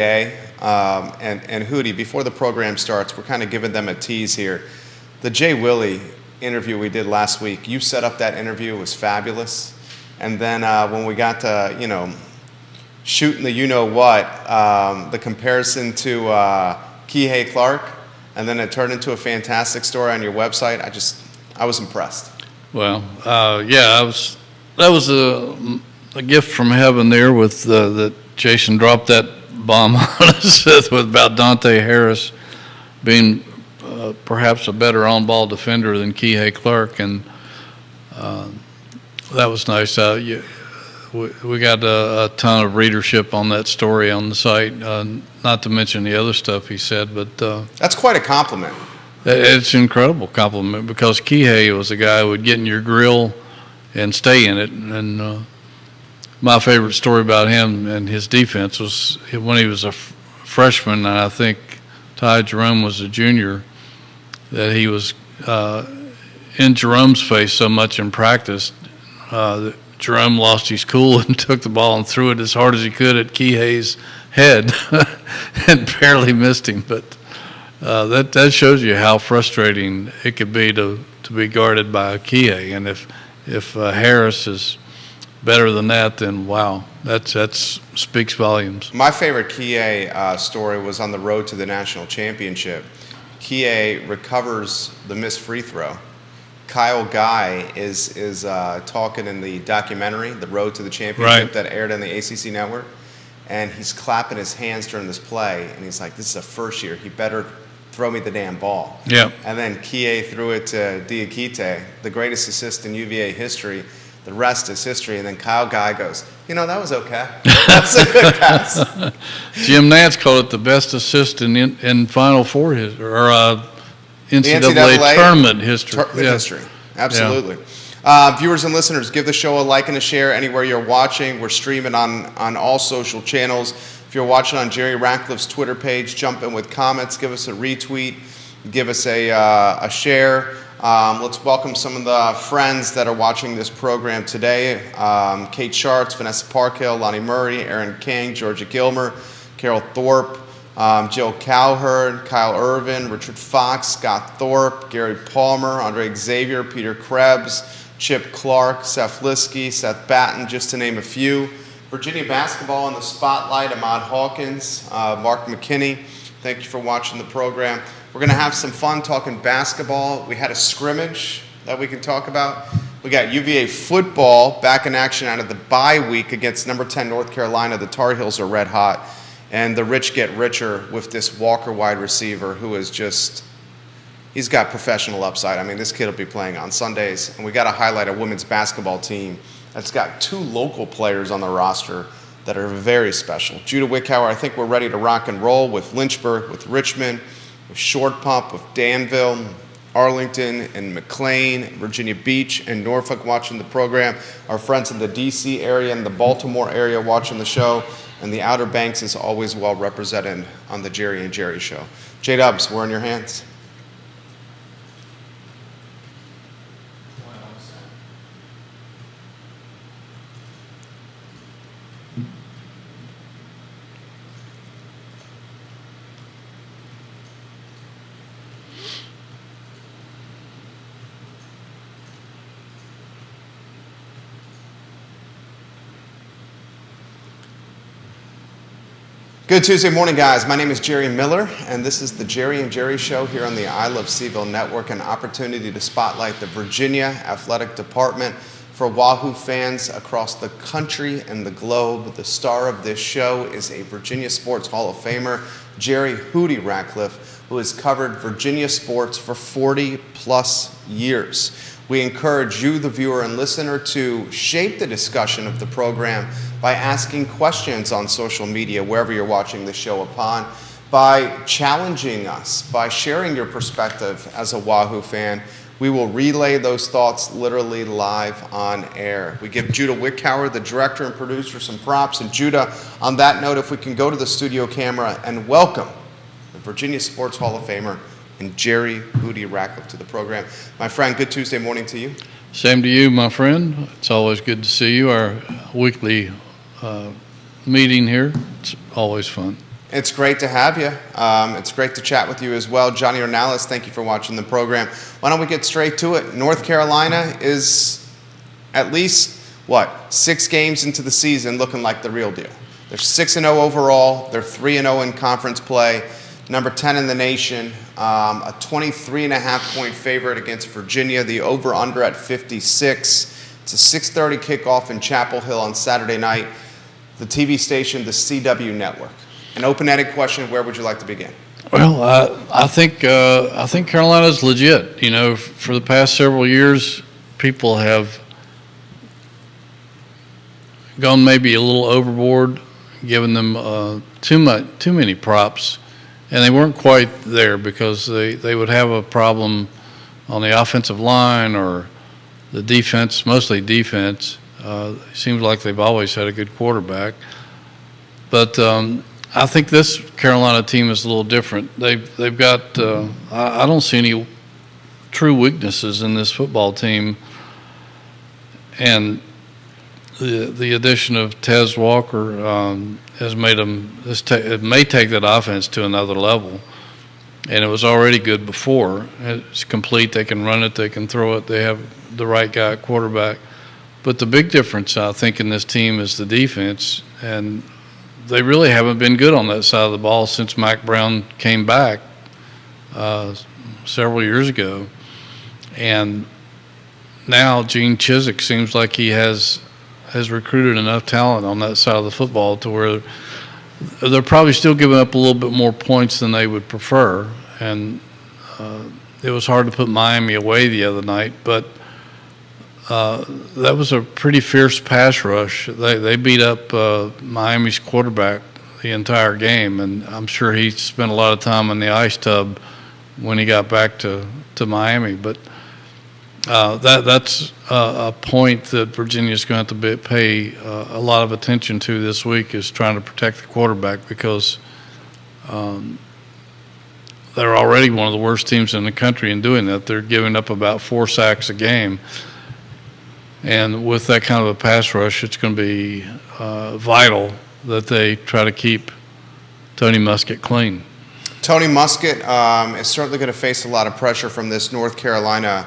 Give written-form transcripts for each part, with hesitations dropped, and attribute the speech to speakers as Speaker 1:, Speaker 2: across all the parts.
Speaker 1: And Hootie, before the program starts, we're kind of giving them a tease here. The Jay Willie interview we did last week, you set up that interview, it was fabulous. And then when we got to, shooting the the comparison to Kihei Clark, and then it turned into a fantastic story on your website, I was impressed.
Speaker 2: Well, that was a gift from heaven there with that Jason dropped that bomb on us with about Dante Harris being perhaps a better on-ball defender than Kihei Clark, and that was nice. We got a ton of readership on that story on the site, not to mention the other stuff he said, but
Speaker 1: that's quite a compliment.
Speaker 2: It's an incredible compliment because Kihei was a guy who would get in your grill and stay in it. And my favorite story about him and his defense was when he was a freshman, and I think Ty Jerome was a junior, that he was in Jerome's face so much in practice that Jerome lost his cool and took the ball and threw it as hard as he could at Kihei's head and barely missed him. But that shows you how frustrating it could be to be guarded by Kihei. And if Harris is better than that, then wow, that speaks volumes.
Speaker 1: My favorite Kihei story was on the road to the national championship. Kihei recovers the missed free throw. Kyle Guy is talking in the documentary, The Road to the Championship, that aired on the ACC network, and he's clapping his hands during this play, and he's like, this is a first year, he better throw me the damn ball.
Speaker 2: Yeah.
Speaker 1: And then Kihei threw it to Diakite, the greatest assist in UVA history. The rest is history. And then Kyle Guy goes, that was okay. That's a good pass.
Speaker 2: Jim Nance called it the best assist in Final Four NCAA tournament history.
Speaker 1: History, absolutely. Viewers and listeners, give the show a like and a share anywhere you're watching. We're streaming on all social channels. If you're watching on Jerry Ratcliffe's Twitter page, jump in with comments, give us a retweet, give us a share. Let's welcome some of the friends that are watching this program today. Kate Schartz, Vanessa Parkhill, Lonnie Murray, Aaron King, Georgia Gilmer, Carol Thorpe, Jill Cowherd, Kyle Irvin, Richard Fox, Scott Thorpe, Gary Palmer, Andre Xavier, Peter Krebs, Chip Clark, Seth Liskey, Seth Batten, just to name a few. Virginia basketball in the spotlight, Ahmad Hawkins, Mark McKinney. Thank you for watching the program. We're going to have some fun talking basketball. We had a scrimmage that we can talk about. We got UVA football back in action out of the bye week against number 10 North Carolina. The Tar Heels are red hot. And the rich get richer with this Walker wide receiver who is he's got professional upside. I mean, this kid will be playing on Sundays. And we got to highlight a women's basketball team that's got 2 local players on the roster that are very special. Judah Wickhauer, I think we're ready to rock and roll with Lynchburg, with Richmond, with Short Pump, with Danville, Arlington, and McLean, Virginia Beach, and Norfolk watching the program. Our friends in the D.C. area and the Baltimore area watching the show. And the Outer Banks is always well represented on the Jerry and Jerry Show. J-Dubs, we're in your hands. Good Tuesday morning, guys. My name is Jerry Miller, and this is the Jerry and Jerry Show here on the I Love CVille Network, an opportunity to spotlight the Virginia Athletic Department for Wahoo fans across the country and the globe. The star of this show is a Virginia Sports Hall of Famer, Jerry Hootie Ratcliffe, who has covered Virginia sports for 40-plus years. We encourage you, the viewer and listener, to shape the discussion of the program by asking questions on social media, wherever you're watching the show upon, by challenging us, by sharing your perspective as a Wahoo fan. We will relay those thoughts literally live on air. We give Judah Wickhauer, the director and producer, some props. And Judah, on that note, if we can go to the studio camera and welcome the Virginia Sports Hall of Famer and Jerry Hootie Ratcliffe to the program. My friend, good Tuesday morning to you.
Speaker 2: Same to you, my friend. It's always good to see you. Our weekly meeting here, it's always fun.
Speaker 1: It's great to have you. It's great to chat with you as well. Johnny Ornelas, thank you for watching the program. Why don't we get straight to it? North Carolina is at least, 6 games into the season looking like the real deal. They're 6-0 overall. They're 3-0 in conference play. Number 10 in the nation. A 23.5-point favorite against Virginia. The over-under at 56. It's a 6:30 kickoff in Chapel Hill on Saturday night. The TV station, the CW Network. An open-ended question, where would you like to begin?
Speaker 2: Well, I think Carolina's legit. You know, for the past several years, people have gone maybe a little overboard, giving them too many props, and they weren't quite there because they would have a problem on the offensive line or the defense, mostly defense. It seems like they've always had a good quarterback, but I think this Carolina team is a little different. They've got I don't see any true weaknesses in this football team, and the addition of Tez Walker has made them. It may take that offense to another level, and it was already good before. It's complete. They can run it. They can throw it. They have the right guy at quarterback. But the big difference, I think, in this team is the defense, and they really haven't been good on that side of the ball since Mack Brown came back several years ago. And now Gene Chizik seems like he has recruited enough talent on that side of the football to where they're probably still giving up a little bit more points than they would prefer. And it was hard to put Miami away the other night, but that was a pretty fierce pass rush. They beat up Miami's quarterback the entire game, and I'm sure he spent a lot of time in the ice tub when he got back to Miami. But that's a point that Virginia's going to have to pay a lot of attention to this week, is trying to protect the quarterback, because they're already one of the worst teams in the country in doing that. They're giving up about 4 sacks a game. And with that kind of a pass rush, it's going to be vital that they try to keep Tony Muskett clean.
Speaker 1: Tony Muskett is certainly going to face a lot of pressure from this North Carolina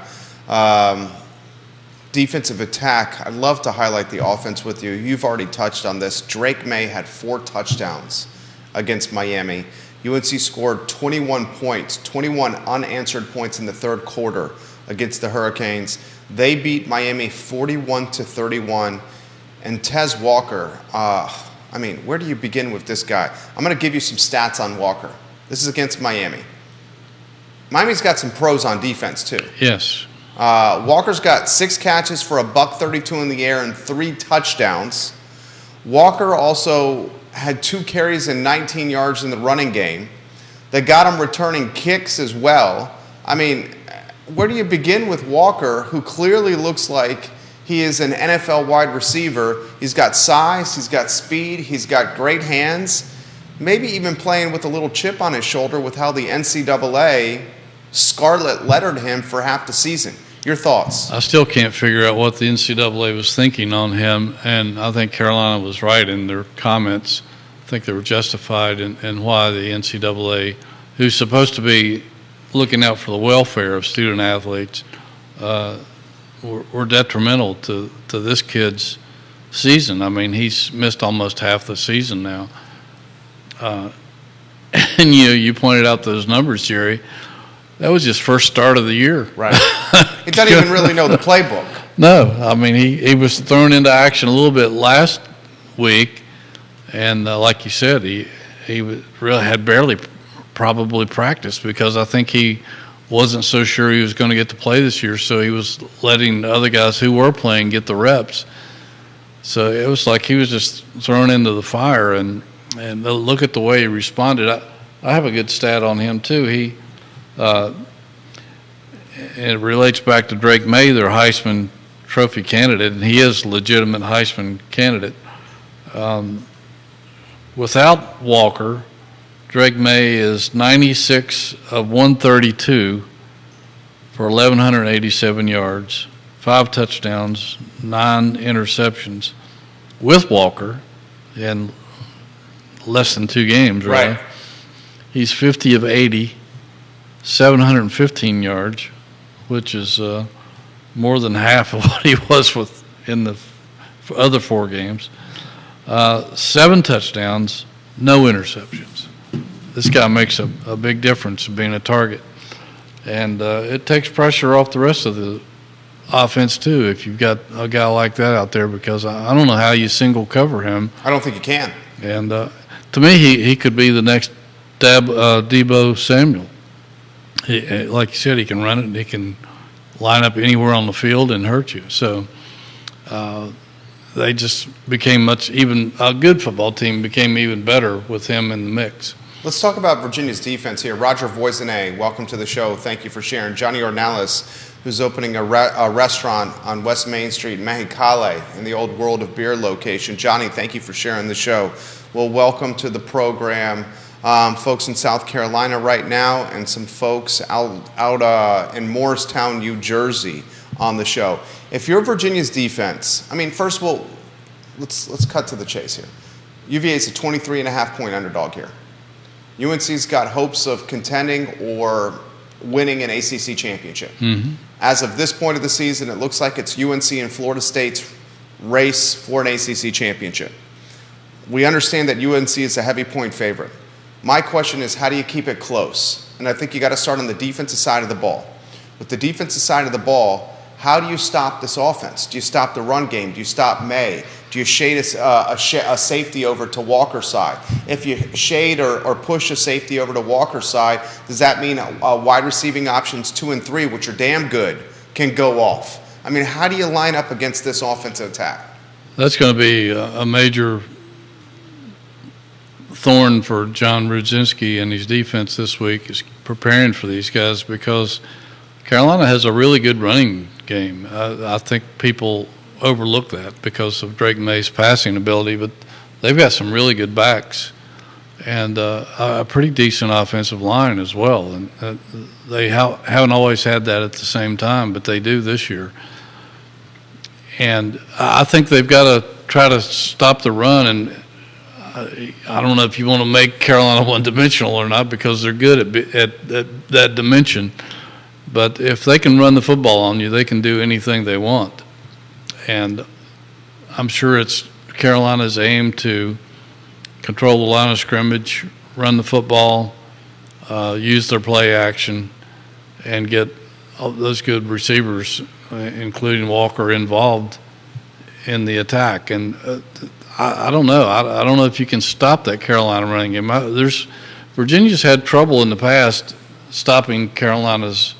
Speaker 1: defensive attack. I'd love to highlight the offense with you. You've already touched on this. Drake May had 4 touchdowns against Miami. UNC scored 21 points, 21 unanswered points in the third quarter against the Hurricanes. They beat Miami 41-31. And Tez Walker, where do you begin with this guy? I'm going to give you some stats on Walker. This is against Miami. Miami's got some pros on defense, too.
Speaker 2: Yes.
Speaker 1: Walker's got 6 catches for $132 in the air and 3 touchdowns. Walker also had 2 carries and 19 yards in the running game. They got him returning kicks as well. I mean, where do you begin with Walker, who clearly looks like he is an NFL wide receiver? He's got size, he's got speed, he's got great hands, maybe even playing with a little chip on his shoulder with how the NCAA scarlet lettered him for half the season. Your thoughts?
Speaker 2: I still can't figure out what the NCAA was thinking on him, and I think Carolina was right in their comments. I think they were justified in why the NCAA, who's supposed to be looking out for the welfare of student athletes, were detrimental to this kid's season. I mean, he's missed almost half the season now. And you pointed out those numbers, Jerry. That was his first start of the year.
Speaker 1: Right. He doesn't even really know the playbook.
Speaker 2: No. I mean, he was thrown into action a little bit last week, and like you said, he really had barely probably practiced, because I think he wasn't so sure he was going to get to play this year, so he was letting the other guys who were playing get the reps. So it was like he was just thrown into the fire, and look at the way he responded. I have a good stat on him too. It relates back to Drake May, their Heisman Trophy candidate, and he is a legitimate Heisman candidate. Without Walker, Drake May is 96 of 132 for 1,187 yards, 5 touchdowns, 9 interceptions. With Walker, and less than 2 games, right?
Speaker 1: Right.
Speaker 2: He's 50 of 80, 715 yards, which is more than half of what he was with in the other 4 games. 7 touchdowns, no interceptions. This guy makes a big difference in being a target. And it takes pressure off the rest of the offense, too, if you've got a guy like that out there, because I don't know how you single cover him.
Speaker 1: I don't think you can.
Speaker 2: And to me, he could be the next Deebo Samuel. Like you said, he can run it, and he can line up anywhere on the field and hurt you. So they just became a good football team became even better with him in the mix.
Speaker 1: Let's talk about Virginia's defense here. Roger Voisinay, welcome to the show. Thank you for sharing. Johnny Ornelas, who's opening a restaurant on West Main Street in Mexicali in the old World of Beer location. Johnny, thank you for sharing the show. Well, welcome to the program. Folks in South Carolina right now and some folks out in Morristown, New Jersey on the show. If you're Virginia's defense, I mean, first of all, let's cut to the chase here. UVA is a 23.5-point underdog here. UNC's got hopes of contending or winning an ACC championship.
Speaker 2: Mm-hmm.
Speaker 1: As of this point of the season, it looks like it's UNC and Florida State's race for an ACC championship. We understand that UNC is a heavy point favorite. My question is, how do you keep it close? And I think you got to start on the defensive side of the ball. With the defensive side of the ball, how do you stop this offense? Do you stop the run game? Do you stop May? Do you shade a safety over to Walker's side? If you shade or push a safety over to Walker's side, does that mean wide receiving options 2 and 3, which are damn good, can go off? I mean, how do you line up against this offensive attack?
Speaker 2: That's going to be a major thorn for John Rudzinski and his defense this week, is preparing for these guys, because Carolina has a really good running game. I think people overlook that because of Drake May's passing ability, but they've got some really good backs and a pretty decent offensive line as well. And they haven't always had that at the same time, but they do this year. And I think they've got to try to stop the run. And I don't know if you want to make Carolina one-dimensional or not, because they're good at that dimension. But if they can run the football on you, they can do anything they want. And I'm sure it's Carolina's aim to control the line of scrimmage, run the football, use their play action, and get all those good receivers, including Walker, involved in the attack. And I don't know. I don't know if you can stop that Carolina running game. Virginia's had trouble in the past stopping Carolina's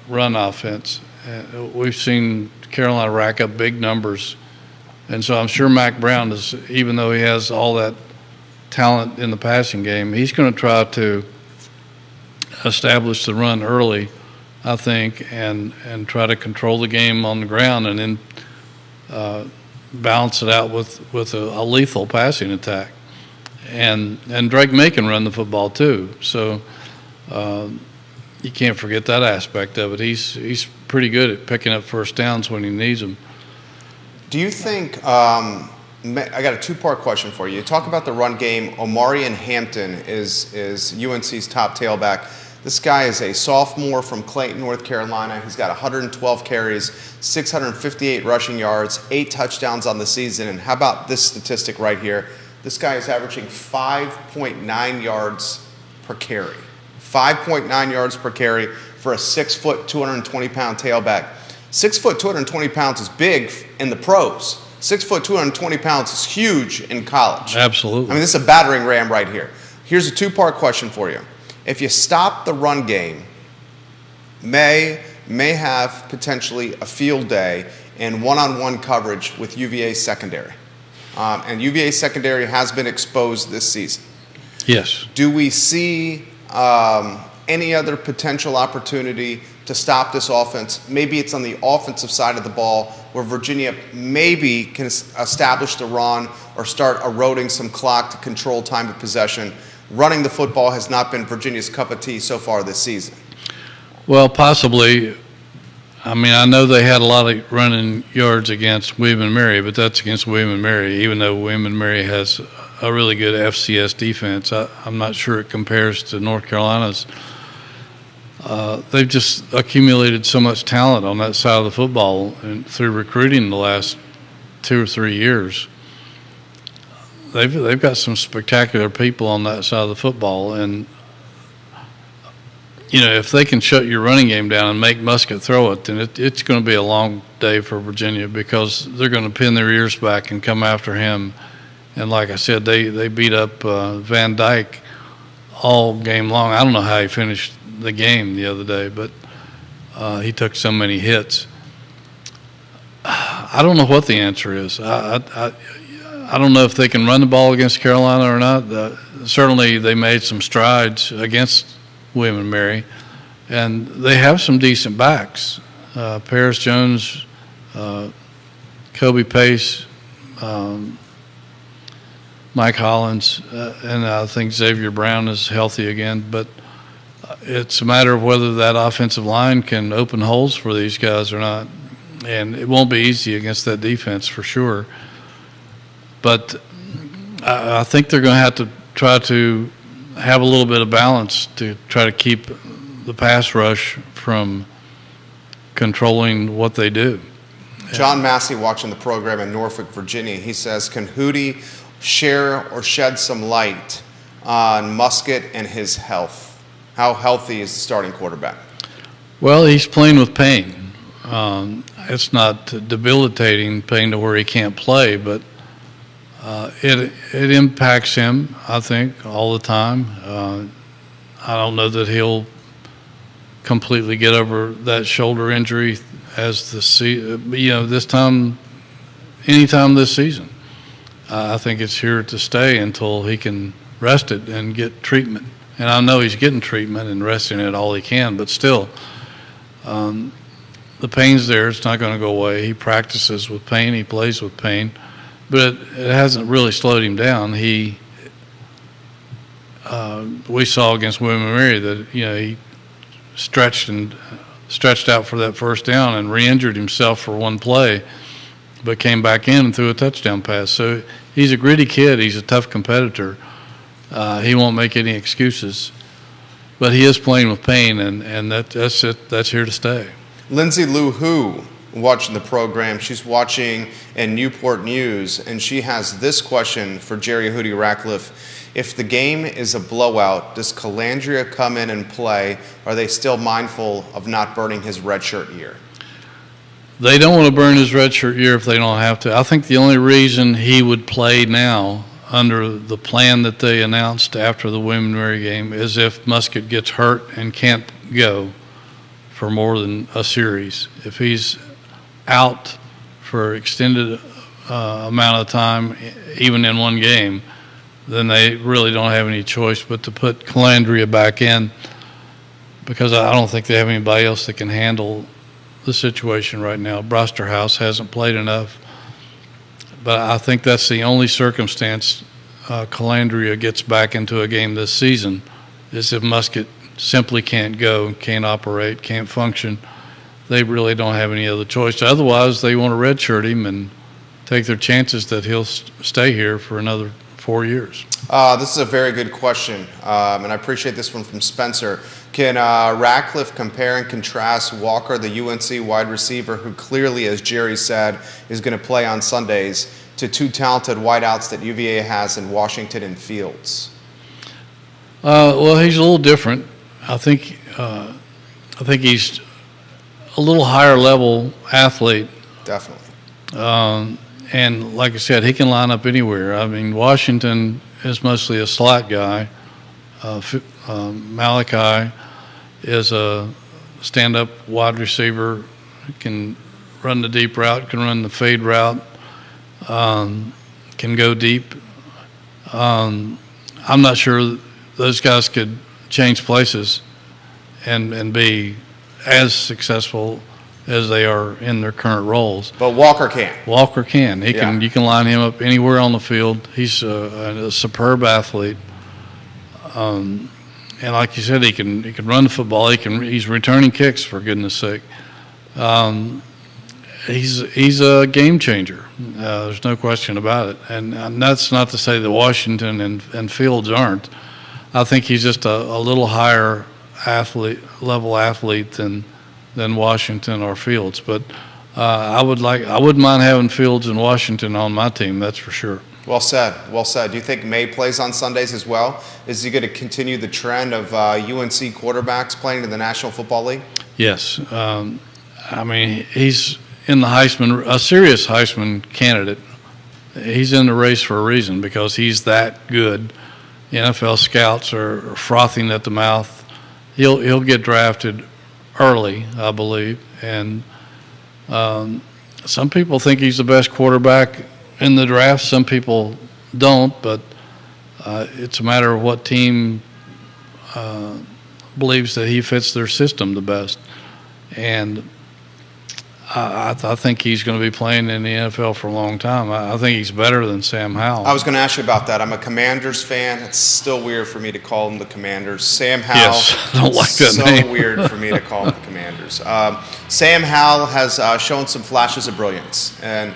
Speaker 2: run offense. We've seen Carolina rack up big numbers. And so I'm sure Mack Brown is, even though he has all that talent in the passing game, he's going to try to establish the run early, I think, and try to control the game on the ground, and then balance it out with a lethal passing attack. And Drake May can run the football too. So you can't forget that aspect of it. He's pretty good at picking up first downs when he needs them.
Speaker 1: Do you think I got a two-part question for you. You talk about the run game. Omarion Hampton is UNC's top tailback. This guy is a sophomore from Clayton, North Carolina. He's got 112 carries, 658 rushing yards, 8 touchdowns on the season. And how about this statistic right here? This guy is averaging 5.9 yards per carry. 5.9 yards per carry for a 6-foot, 220-pound tailback. 6 foot, 220 pounds is big in the pros. 6 foot, 220 pounds is huge in college.
Speaker 2: Absolutely.
Speaker 1: I mean, this is a battering ram right here. Here's a two-part question for you. If you stop the run game, may have potentially a field day in one-on-one coverage with UVA's secondary. And UVA's secondary has been exposed this season.
Speaker 2: Yes.
Speaker 1: Do we see any other potential opportunity to stop this offense? Maybe it's on the offensive side of the ball where Virginia maybe can establish the run or start eroding some clock to control time of possession. Running the football has not been Virginia's cup of tea so far this season.
Speaker 2: Well, possibly. I mean, I know they had a lot of running yards against William & Mary, but that's against William & Mary, even though William & Mary has a really good FCS defense. I'm not sure it compares to North Carolina's. They've just accumulated so much talent on that side of the football and through recruiting the last 2 or 3 years. They've got some spectacular people on that side of the football, and if they can shut your running game down and make Musket throw it, then it's going to be a long day for Virginia, because they're going to pin their ears back and come after him. And like I said, they beat up Van Dyke all game long. I don't know how he finished the game the other day, but he took so many hits. I don't know what the answer is. I don't know if they can run the ball against Carolina or not. Certainly they made some strides against William & Mary, and they have some decent backs. Paris Jones, Kobe Pace, Mike Hollins, and I think Xavier Brown is healthy again. But it's a matter of whether that offensive line can open holes for these guys or not. And it won't be easy against that defense for sure. But I think they're going to have to try to have a little bit of balance to try to keep the pass rush from controlling what they do.
Speaker 1: John Massey, watching the program in Norfolk, Virginia, he says, can Hootie share or shed some light on Musket and his health? How healthy is the starting quarterback?
Speaker 2: Well, he's playing with pain. It's not debilitating pain to where he can't play, but it impacts him, I think, all the time. I don't know that he'll completely get over that shoulder injury as anytime this season. I think it's here to stay until he can rest it and get treatment. And I know he's getting treatment and resting it all he can, but still, the pain's there. It's not going to go away. He practices with pain. He plays with pain. But it hasn't really slowed him down. We saw against William & Mary that he stretched out for that first down and re-injured himself for one play, but came back in and threw a touchdown pass. So he's a gritty kid. He's a tough competitor. He won't make any excuses, but he is playing with pain, and that's it. That's here to stay.
Speaker 1: Lindsay Lou Who, watching the program, she's watching in Newport News, and she has this question for Jerry Hootie Ratcliffe. If the game is a blowout, does Calandria come in and play? Are they still mindful of not burning his redshirt year?
Speaker 2: They don't want to burn his redshirt year if they don't have to. I think the only reason he would play now under the plan that they announced after the William & Mary game is if Musket gets hurt and can't go for more than a series. If he's out for extended amount of time, even in one game, then they really don't have any choice but to put Calandria back in, because I don't think they have anybody else that can handle the situation right now. Brosterhouse hasn't played enough, but I think that's the only circumstance Calandria gets back into a game this season, is if Musket simply can't go, can't operate, can't function. They really don't have any other choice. Otherwise, they want to redshirt him and take their chances that he'll stay here for another 4 years.
Speaker 1: This is a very good question, and I appreciate this one from Spencer. Can Ratcliffe compare and contrast Walker, the UNC wide receiver, who clearly, as Jerry said, is going to play on Sundays, to two talented wideouts that UVA has in Washington and Fields?
Speaker 2: Well, he's a little different. I think he's a little higher level athlete.
Speaker 1: Definitely.
Speaker 2: And like I said, he can line up anywhere. I mean, Washington is mostly a slot guy. Malachi is a stand-up wide receiver, can run the deep route, can run the fade route, can go deep. I'm not sure those guys could change places and be as successful as they are in their current roles.
Speaker 1: But Walker can.
Speaker 2: Walker can. He can. You can line him up anywhere on the field. He's a superb athlete. And like you said, he can run the football. He's returning kicks, for goodness sake. he's a game changer. There's no question about it. And that's not to say that Washington and Fields aren't. I think he's just a little higher level athlete than Washington or Fields. But I wouldn't mind having Fields and Washington on my team. That's for sure.
Speaker 1: Well said. Well said. Do you think May plays on Sundays as well? Is he going to continue the trend of UNC quarterbacks playing in the National Football League?
Speaker 2: Yes. I mean, he's in the Heisman, a serious Heisman candidate. He's in the race for a reason because he's that good. NFL scouts are frothing at the mouth. He'll get drafted early, I believe, and some people think he's the best quarterback in the draft. Some people don't, but it's a matter of what team believes that he fits their system the best. And I think he's going to be playing in the NFL for a long time. I think he's better than Sam Howell.
Speaker 1: I was going to ask you about that. I'm a Commanders fan. It's still weird for me to call them the Commanders. Sam Howell.
Speaker 2: Yes, I don't like that name.
Speaker 1: So weird for me to call them the Commanders. Sam Howell has shown some flashes of brilliance, and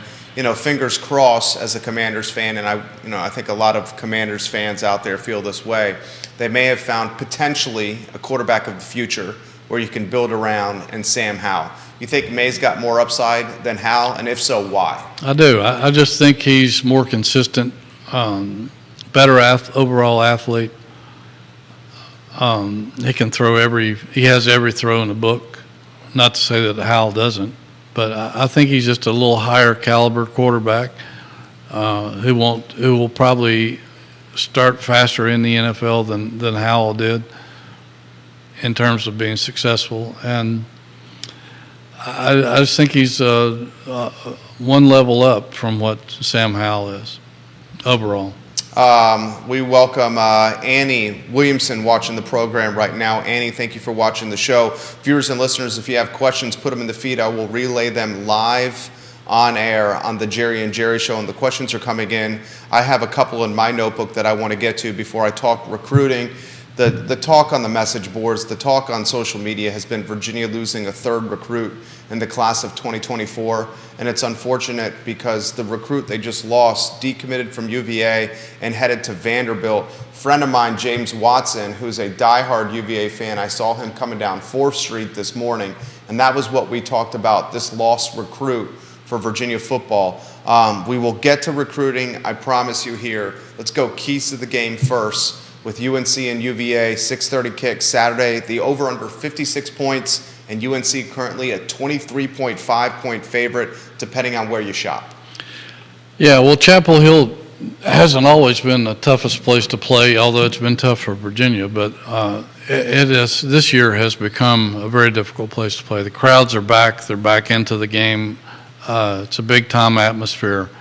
Speaker 1: fingers crossed as a Commanders fan, and I think a lot of Commanders fans out there feel this way. They may have found potentially a quarterback of the future where you can build around in Sam Howell. You think May's got more upside than Howell, and if so, why?
Speaker 2: I do. I just think he's more consistent, better overall athlete. He can he has every throw in the book. Not to say that Howell doesn't, but I think he's just a little higher caliber quarterback who will probably start faster in the NFL than Howell did in terms of being successful. And I just think he's one level up from what Sam Howell is overall.
Speaker 1: We welcome Annie Williamson watching the program right now. Annie, thank you for watching the show. Viewers and listeners, if you have questions, put them in the feed. I will relay them live on air on the Jerry and Jerry Show, and the questions are coming in. I have a couple in my notebook that I want to get to before I talk recruiting. The talk on the message boards, the talk on social media has been Virginia losing a third recruit in the class of 2024, and it's unfortunate because the recruit they just lost decommitted from UVA and headed to Vanderbilt. A friend of mine, James Watson, who's a diehard UVA fan, I saw him coming down 4th Street this morning, and that was what we talked about, this lost recruit for Virginia football. We will get to recruiting, I promise you here. Let's go keys to the game first. With UNC and UVA, 6:30 kick Saturday. The over-under 56 points, and UNC currently a 23.5-point favorite, depending on where you shop.
Speaker 2: Yeah, well, Chapel Hill hasn't always been the toughest place to play, although it's been tough for Virginia. But this year has become a very difficult place to play. The crowds are back; they're back into the game. It's a big-time atmosphere.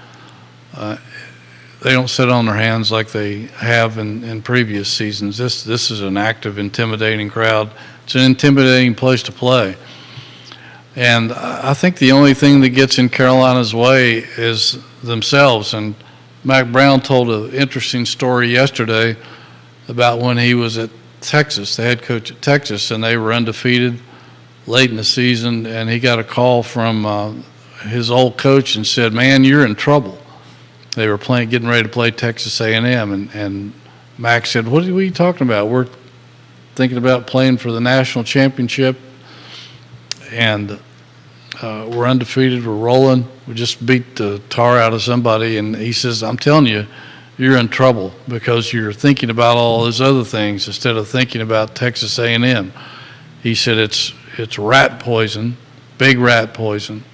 Speaker 2: They don't sit on their hands like they have in previous seasons. This is an active, intimidating crowd. It's an intimidating place to play. And I think the only thing that gets in Carolina's way is themselves. And Mack Brown told an interesting story yesterday about when he was at Texas, the head coach at Texas, and they were undefeated late in the season, and he got a call from his old coach and said, "Man, you're in trouble." They were getting ready to play Texas A&M, and Mack said, "What are we talking about? We're thinking about playing for the national championship, and we're undefeated. We're rolling. We just beat the tar out of somebody." And he says, "I'm telling you, you're in trouble because you're thinking about all those other things instead of thinking about Texas A&M." He said, "It's rat poison, big rat poison,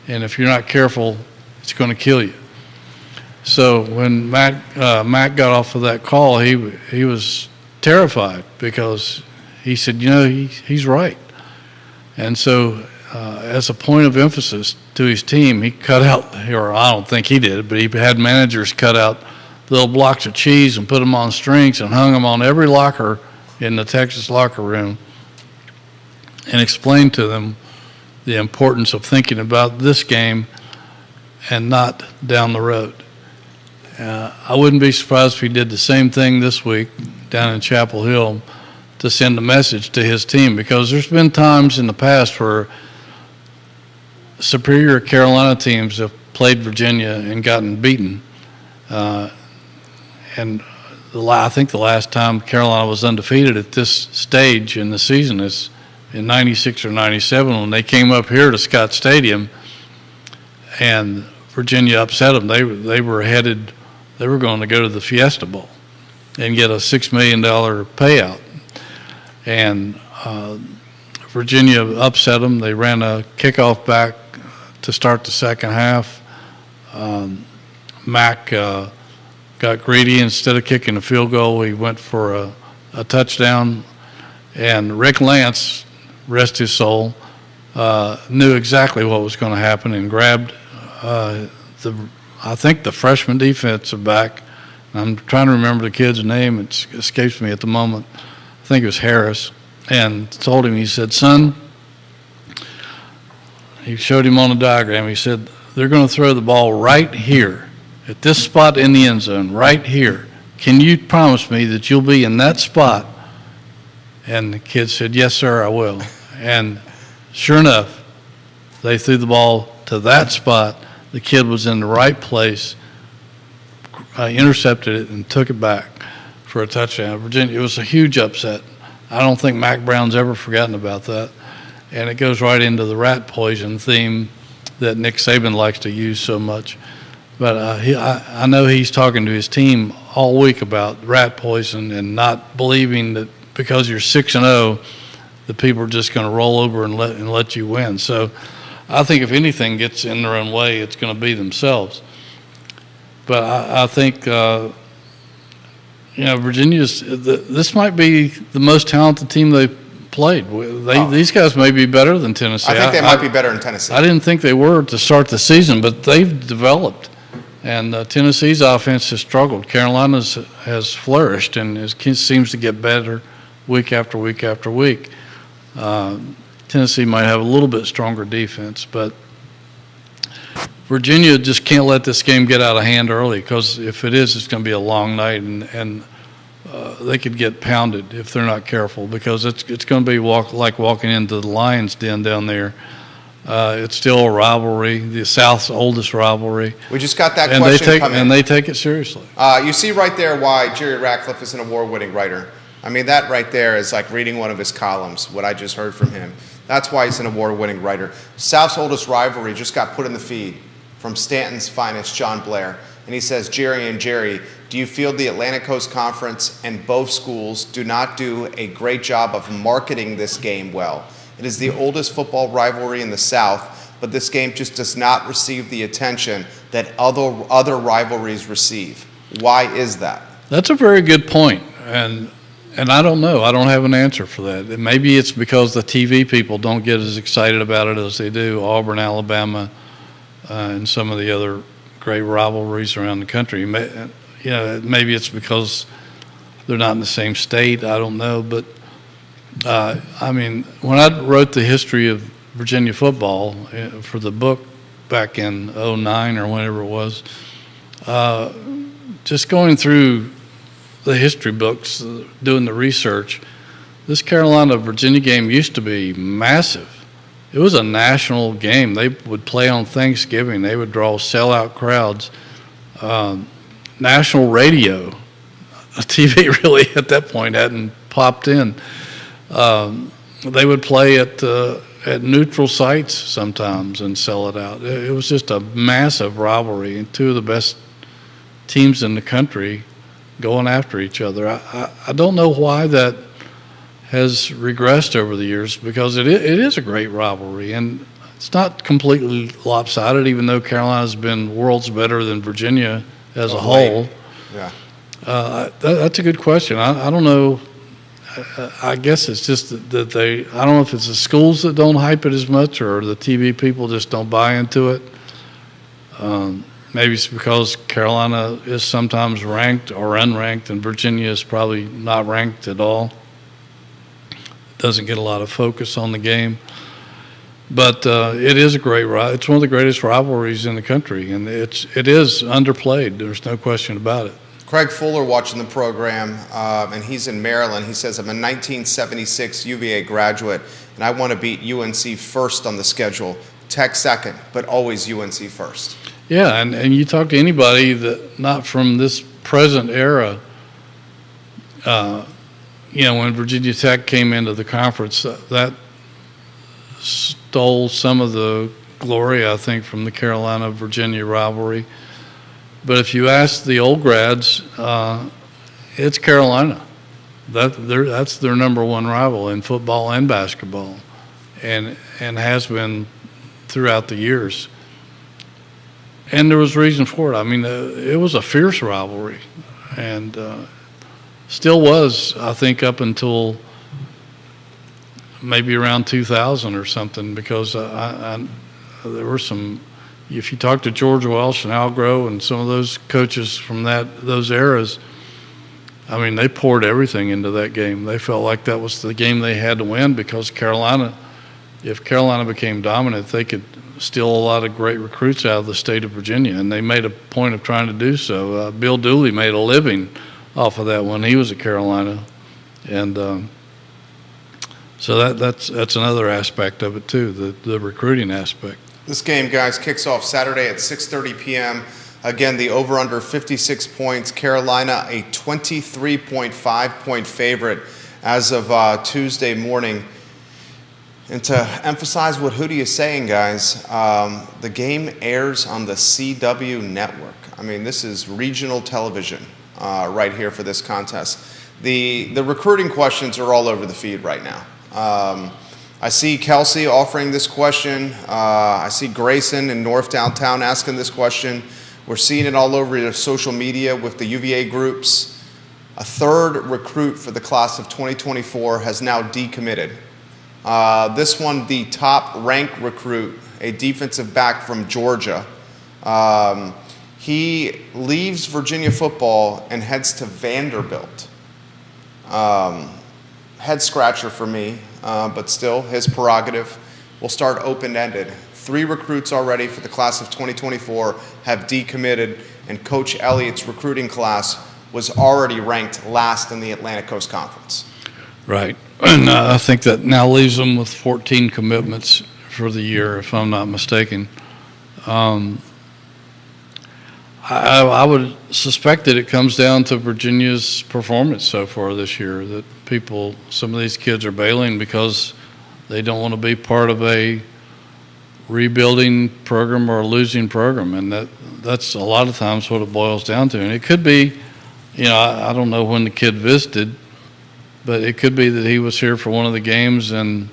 Speaker 2: and if you're not careful, it's going to kill you." So when Matt got off of that call, he was terrified because he said, he's right. And so as a point of emphasis to his team, he cut out, or I don't think he did, but he had managers cut out little blocks of cheese and put them on strings and hung them on every locker in the Texas locker room and explained to them the importance of thinking about this game and not down the road. I wouldn't be surprised if he did the same thing this week down in Chapel Hill to send a message to his team, because there's been times in the past where superior Carolina teams have played Virginia and gotten beaten. And I think the last time Carolina was undefeated at this stage in the season is in 96 or 97 when they came up here to Scott Stadium and Virginia upset them. They were going to go to the Fiesta Bowl and get a $6 million payout. And Virginia upset them. They ran a kickoff back to start the second half. Mac got greedy. Instead of kicking a field goal, he went for a touchdown. And Rick Lance, rest his soul, knew exactly what was going to happen and grabbed I think the freshman defensive back. I'm trying to remember the kid's name. It escapes me at the moment. I think it was Harris. And told him, he said, son, he showed him on the diagram. He said, they're going to throw the ball right here at this spot in the end zone, right here. Can you promise me that you'll be in that spot? And the kid said, yes, sir, I will. And sure enough, they threw the ball to that spot. The kid was in the right place, intercepted it, and took it back for a touchdown. Virginia, it was a huge upset. I don't think Mac Brown's ever forgotten about that. And it goes right into the rat poison theme that Nick Saban likes to use so much. But I know he's talking to his team all week about rat poison and not believing that because you're 6-0, the people are just going to roll over and let you win. So I think if anything gets in their own way, it's going to be themselves. But I think Virginia's. This might be the most talented team they've played. These guys may be better than Tennessee.
Speaker 1: I think they might be better than Tennessee.
Speaker 2: I didn't think they were to start the season, but they've developed. And Tennessee's offense has struggled. Carolina's has flourished and seems to get better week after week after week. Tennessee might have a little bit stronger defense, but Virginia just can't let this game get out of hand early, because if it is, it's going to be a long night, and they could get pounded if they're not careful, because it's going to be like walking into the Lions' den down there. It's still a rivalry, the South's oldest rivalry.
Speaker 1: We just got that question come in.
Speaker 2: And they take it seriously.
Speaker 1: You see right there why Jerry Ratcliffe is an award-winning writer. I mean, that right there is like reading one of his columns, what I just heard from him. That's why he's an award-winning writer. South's oldest rivalry just got put in the feed from Stanton's finest, John Blair. And he says, Jerry and Jerry, do you feel the Atlantic Coast Conference and both schools do not do a great job of marketing this game well? It is the oldest football rivalry in the South, but this game just does not receive the attention that other rivalries receive. Why is that?
Speaker 2: That's a very good point, and I don't know. I don't have an answer for that. Maybe it's because the TV people don't get as excited about it as they do Auburn, Alabama, and some of the other great rivalries around the country. Maybe it's because they're not in the same state. I don't know, but when I wrote the history of Virginia football for the book back in 2009 or whenever it was, just going through the history books, doing the research, this Carolina-Virginia game used to be massive. It was a national game. They would play on Thanksgiving. They would draw sellout crowds. National radio, TV really at that point hadn't popped in. They would play at neutral sites sometimes and sell it out. It was just a massive rivalry, and two of the best teams in the country going after each other. I don't know why that has regressed over the years, because it is a great rivalry, and it's not completely lopsided, even though Carolina's been worlds better than Virginia as a whole.
Speaker 1: Yeah.
Speaker 2: That's a good question. I don't know. I guess it's just that I don't know if it's the schools that don't hype it as much, or the TV people just don't buy into it. Maybe it's because Carolina is sometimes ranked or unranked, and Virginia is probably not ranked at all. Doesn't get a lot of focus on the game. But it is a great rivalry. It's one of the greatest rivalries in the country, and it is underplayed. There's no question about it.
Speaker 1: Craig Fuller watching the program, and he's in Maryland. He says, I'm a 1976 UVA graduate, and I want to beat UNC first on the schedule. Tech second, but always UNC first.
Speaker 2: Yeah, and you talk to anybody that not from this present era, when Virginia Tech came into the conference, that stole some of the glory, I think, from the Carolina-Virginia rivalry. But if you ask the old grads, it's Carolina. That's their number one rival in football and basketball, and has been throughout the years. And there was reason for it. I mean, it was a fierce rivalry, and still was, I think, up until maybe around 2000 or something, because there were some. If you talk to George Welsh and Al Groh and some of those coaches from those eras, I mean, they poured everything into that game. They felt like that was the game they had to win, because if Carolina became dominant, they could steal a lot of great recruits out of the state of Virginia, and they made a point of trying to do so. Bill Dooley made a living off of that when he was at Carolina, and so that's another aspect of it too, the recruiting aspect.
Speaker 1: This game, guys, kicks off Saturday at 6:30 p.m. Again, the over-under 56 points. Carolina, a 23.5-point favorite as of Tuesday morning. And to emphasize what Hootie is saying, guys, the game airs on the CW network. I mean, this is regional television right here for this contest. The recruiting questions are all over the feed right now. I see Kelsey offering this question. I see Grayson in North Downtown asking this question. We're seeing it all over social media with the UVA groups. A third recruit for the class of 2024 has now decommitted. This one, the top-ranked recruit, a defensive back from Georgia. He leaves Virginia football and heads to Vanderbilt. Head scratcher for me, but still, his prerogative. Will start open-ended. 3 recruits already for the class of 2024 have decommitted, and Coach Elliott's recruiting class was already ranked last in the Atlantic Coast Conference. Right.
Speaker 2: And I think that now leaves them with 14 commitments for the year, if I'm not mistaken. I would suspect that it comes down to Virginia's performance so far this year, that some of these kids are bailing because they don't want to be part of a rebuilding program or a losing program, and that's a lot of times what it boils down to. And it could be, I don't know when the kid visited, but it could be that he was here for one of the games, and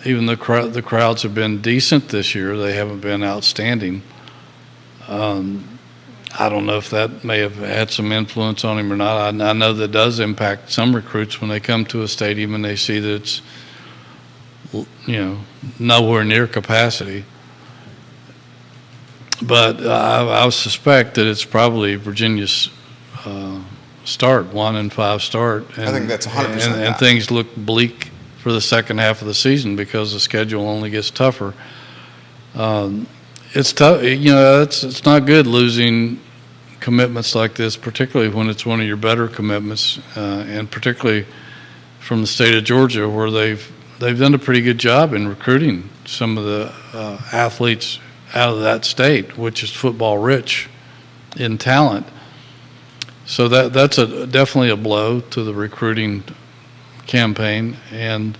Speaker 2: even the crowds have been decent this year. They haven't been outstanding. I don't know if that may have had some influence on him or not. I know that does impact some recruits when they come to a stadium and they see that it's, nowhere near capacity. But I suspect that it's probably Virginia's start, 1-5 start.
Speaker 1: I think that's 100%.
Speaker 2: And things look bleak for the second half of the season because the schedule only gets tougher. It's tough, it's not good losing commitments like this, particularly when it's one of your better commitments, and particularly from the state of Georgia, where they've done a pretty good job in recruiting some of the athletes out of that state, which is football rich in talent. So that's definitely a blow to the recruiting campaign. And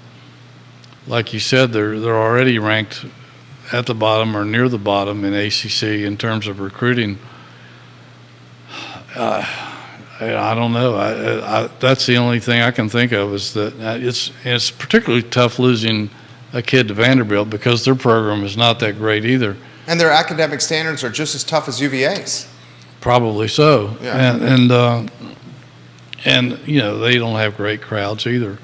Speaker 2: like you said, they're already ranked at the bottom or near the bottom in ACC in terms of recruiting. I don't know. That's the only thing I can think of is that it's particularly tough losing a kid to Vanderbilt because their program is not that great either.
Speaker 1: And their academic standards are just as tough as UVA's.
Speaker 2: Probably so.
Speaker 1: Yeah.
Speaker 2: And they don't have great crowds either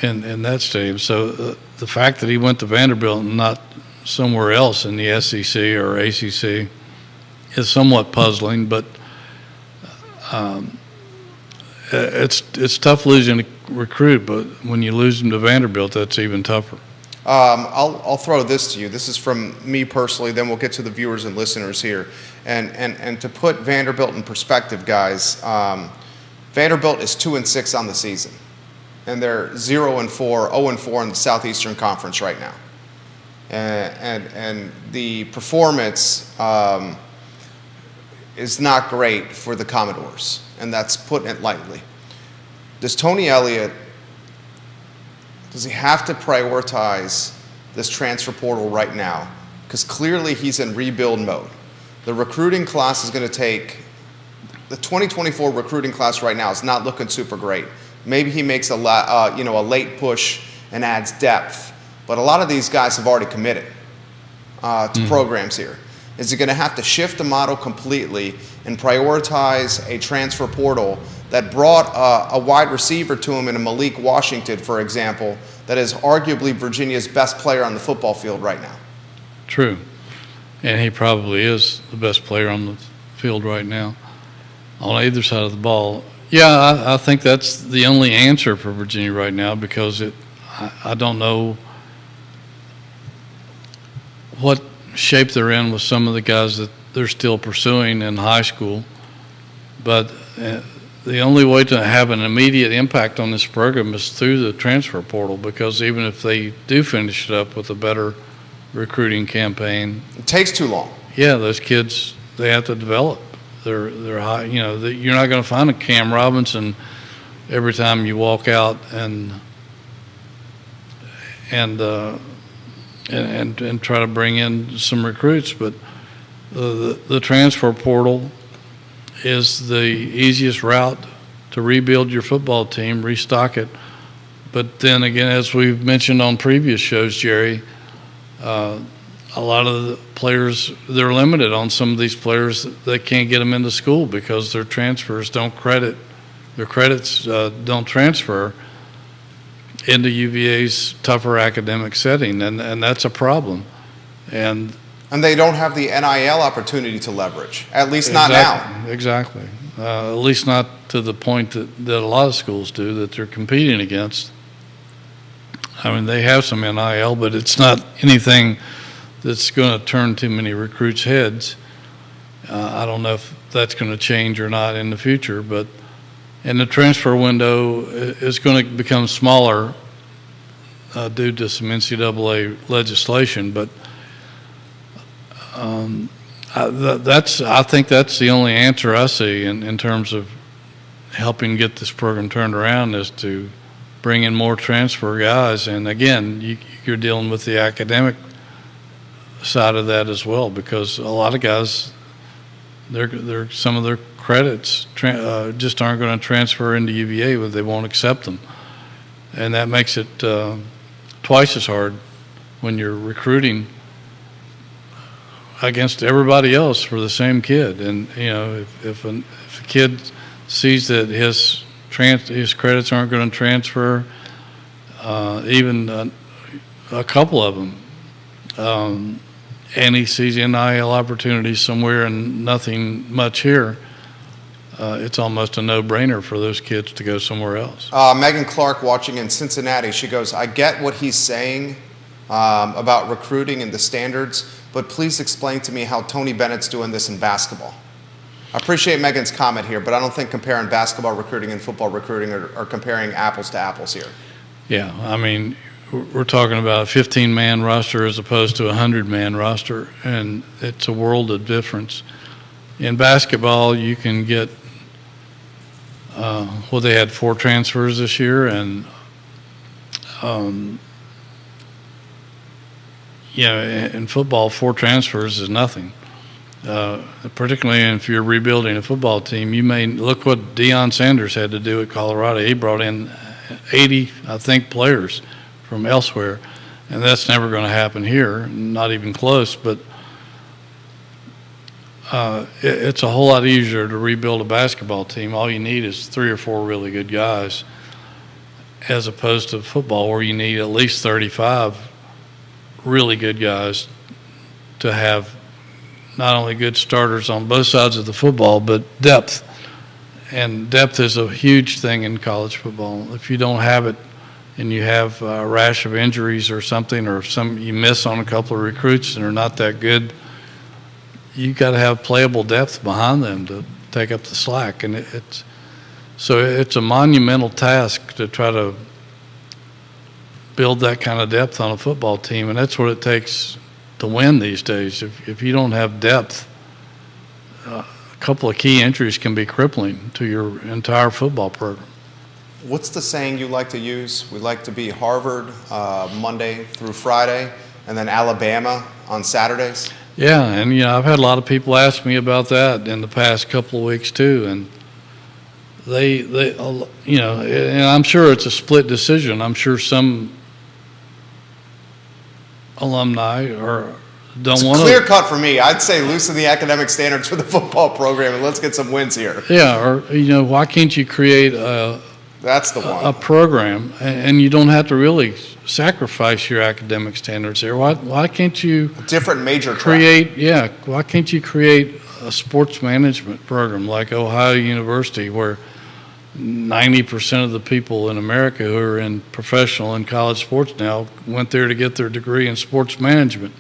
Speaker 2: in that stadium. So the fact that he went to Vanderbilt and not somewhere else in the SEC or ACC is somewhat puzzling, but it's tough losing a recruit, but when you lose them to Vanderbilt, that's even tougher.
Speaker 1: I'll throw this to you. This is from me personally, then we'll get to the viewers and listeners here. And to put Vanderbilt in perspective, guys, Vanderbilt is 2-6 on the season. And they're 0-4, 0-4 in the Southeastern Conference right now. and the performance is not great for the Commodores, and that's putting it lightly. Does Tony Elliott, does he have to prioritize this transfer portal right now? Because clearly he's in rebuild mode. The recruiting class is going to take, the 2024 recruiting class right now is not looking super great. Maybe he makes a late push and adds depth, but a lot of these guys have already committed to programs here. Is he going to have to shift the model completely and prioritize a transfer portal that brought a wide receiver to him in a Malik Washington, for example, that is arguably Virginia's best player on the football field right now?
Speaker 2: True. And he probably is the best player on the field right now on either side of the ball. Yeah, I think that's the only answer for Virginia right now, because I don't know what shape they're in with some of the guys that they're still pursuing in high school. But the only way to have an immediate impact on this program is through the transfer portal, because even if they do finish it up with a better recruiting campaign,
Speaker 1: it takes too long.
Speaker 2: Yeah, those kids, they have to develop. They're high. You're not going to find a Cam Robinson every time you walk out and try to bring in some recruits. But the transfer portal is the easiest route to rebuild your football team, restock it. But then again, as we've mentioned on previous shows, Jerry, a lot of the players, they're limited on some of these players. They can't get them into school because their transfers don't their credits don't transfer into UVA's tougher academic setting, and that's a problem. And
Speaker 1: they don't have the NIL opportunity to leverage, at least not now.
Speaker 2: Exactly. At least not to the point that a lot of schools do, that they're competing against. I mean, they have some NIL, but it's not anything that's going to turn too many recruits' heads. I don't know if that's going to change or not in the future, but and the transfer window is going to become smaller due to some NCAA legislation. But I think that's the only answer I see in terms of helping get this program turned around, is to bring in more transfer guys. And again, you're dealing with the academic side of that as well, because a lot of guys, they're some of their credits just aren't going to transfer into UVA, but they won't accept them, and that makes it twice as hard when you're recruiting against everybody else for the same kid. And if a kid sees that his credits aren't going to transfer, even a couple of them, and he sees NIL opportunities somewhere and nothing much here, it's almost a no-brainer for those kids to go somewhere else.
Speaker 1: Megan Clark, watching in Cincinnati, she goes, I get what he's saying about recruiting and the standards, but please explain to me how Tony Bennett's doing this in basketball. I appreciate Megan's comment here, but I don't think comparing basketball recruiting and football recruiting are comparing apples to apples here.
Speaker 2: Yeah, I mean, we're talking about a 15-man roster as opposed to a 100-man roster, and it's a world of difference. In basketball, you can get, they had 4 transfers this year, and in football, 4 transfers is nothing. Particularly if you're rebuilding a football team, you may look what Deion Sanders had to do at Colorado. He brought in 80, I think, players from elsewhere, and that's never going to happen here, not even close. But it's a whole lot easier to rebuild a basketball team. All you need is 3 or 4 really good guys, as opposed to football, where you need at least 35 really good guys to have not only good starters on both sides of the football, but depth. And depth is a huge thing in college football. If you don't have it, and you have a rash of injuries or something, or you miss on a couple of recruits and are not that good, you got to have playable depth behind them to take up the slack. And it's a monumental task to try to build that kind of depth on a football team, and that's what it takes to win these days. If you don't have depth, a couple of key injuries can be crippling to your entire football program.
Speaker 1: What's the saying you like to use? We like to be Harvard Monday through Friday, and then Alabama on Saturdays.
Speaker 2: Yeah, and I've had a lot of people ask me about that in the past couple of weeks too, and they and I'm sure it's a split decision. I'm sure some alumni don't want to.
Speaker 1: Clear cut for me. I'd say loosen the academic standards for the football program and let's get some wins here.
Speaker 2: Yeah, or why can't you create
Speaker 1: that's the one.
Speaker 2: A program, and you don't have to really sacrifice your academic standards there. Why can't you
Speaker 1: different major
Speaker 2: create? Track. Yeah, why can't you create a sports management program like Ohio University, where 90% of the people in America who are in professional and college sports now went there to get their degree in sports management?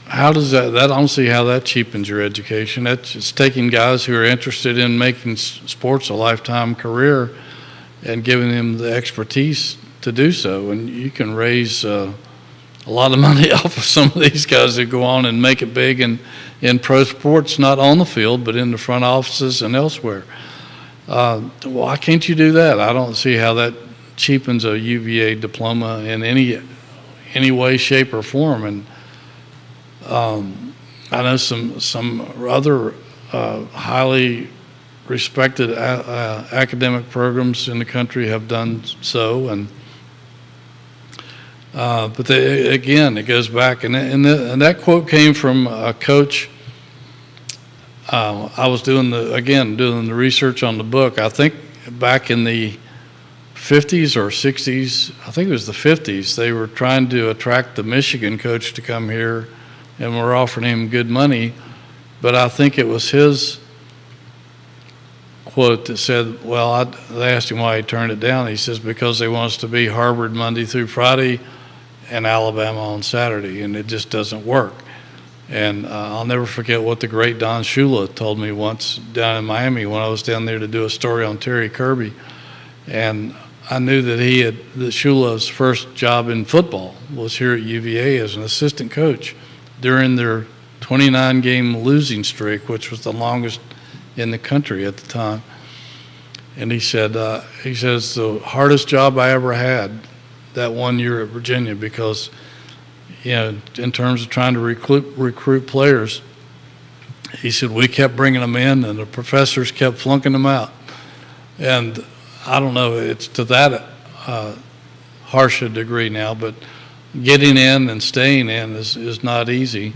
Speaker 2: How does that I don't see how that cheapens your education. It's taking guys who are interested in making sports a lifetime career and giving them the expertise to do so. And you can raise a lot of money off of some of these guys that go on and make it big in pro sports, not on the field, but in the front offices and elsewhere. Why can't you do that? I don't see how that cheapens a UVA diploma in any way, shape, or form. And I know some other highly respected academic programs in the country have done so, and but again, it goes back, and that quote came from a coach. I was doing the research on the book. I think back in the 50s or 60s, I think it was the 50s, they were trying to attract the Michigan coach to come here, and were offering him good money. But I think it was his quote that said, they asked him why he turned it down. He says, because they want us to be Harvard Monday through Friday and Alabama on Saturday, and it just doesn't work. And I'll never forget what the great Don Shula told me once down in Miami when I was down there to do a story on Terry Kirby. And I knew that that Shula's first job in football was here at UVA as an assistant coach during their 29-game losing streak, which was the longest in the country at the time. And he says, the hardest job I ever had that 1 year at Virginia, because in terms of trying to recruit players, he said, we kept bringing them in and the professors kept flunking them out. And I don't know, it's to that harsh a degree now, but getting in and staying in is not easy.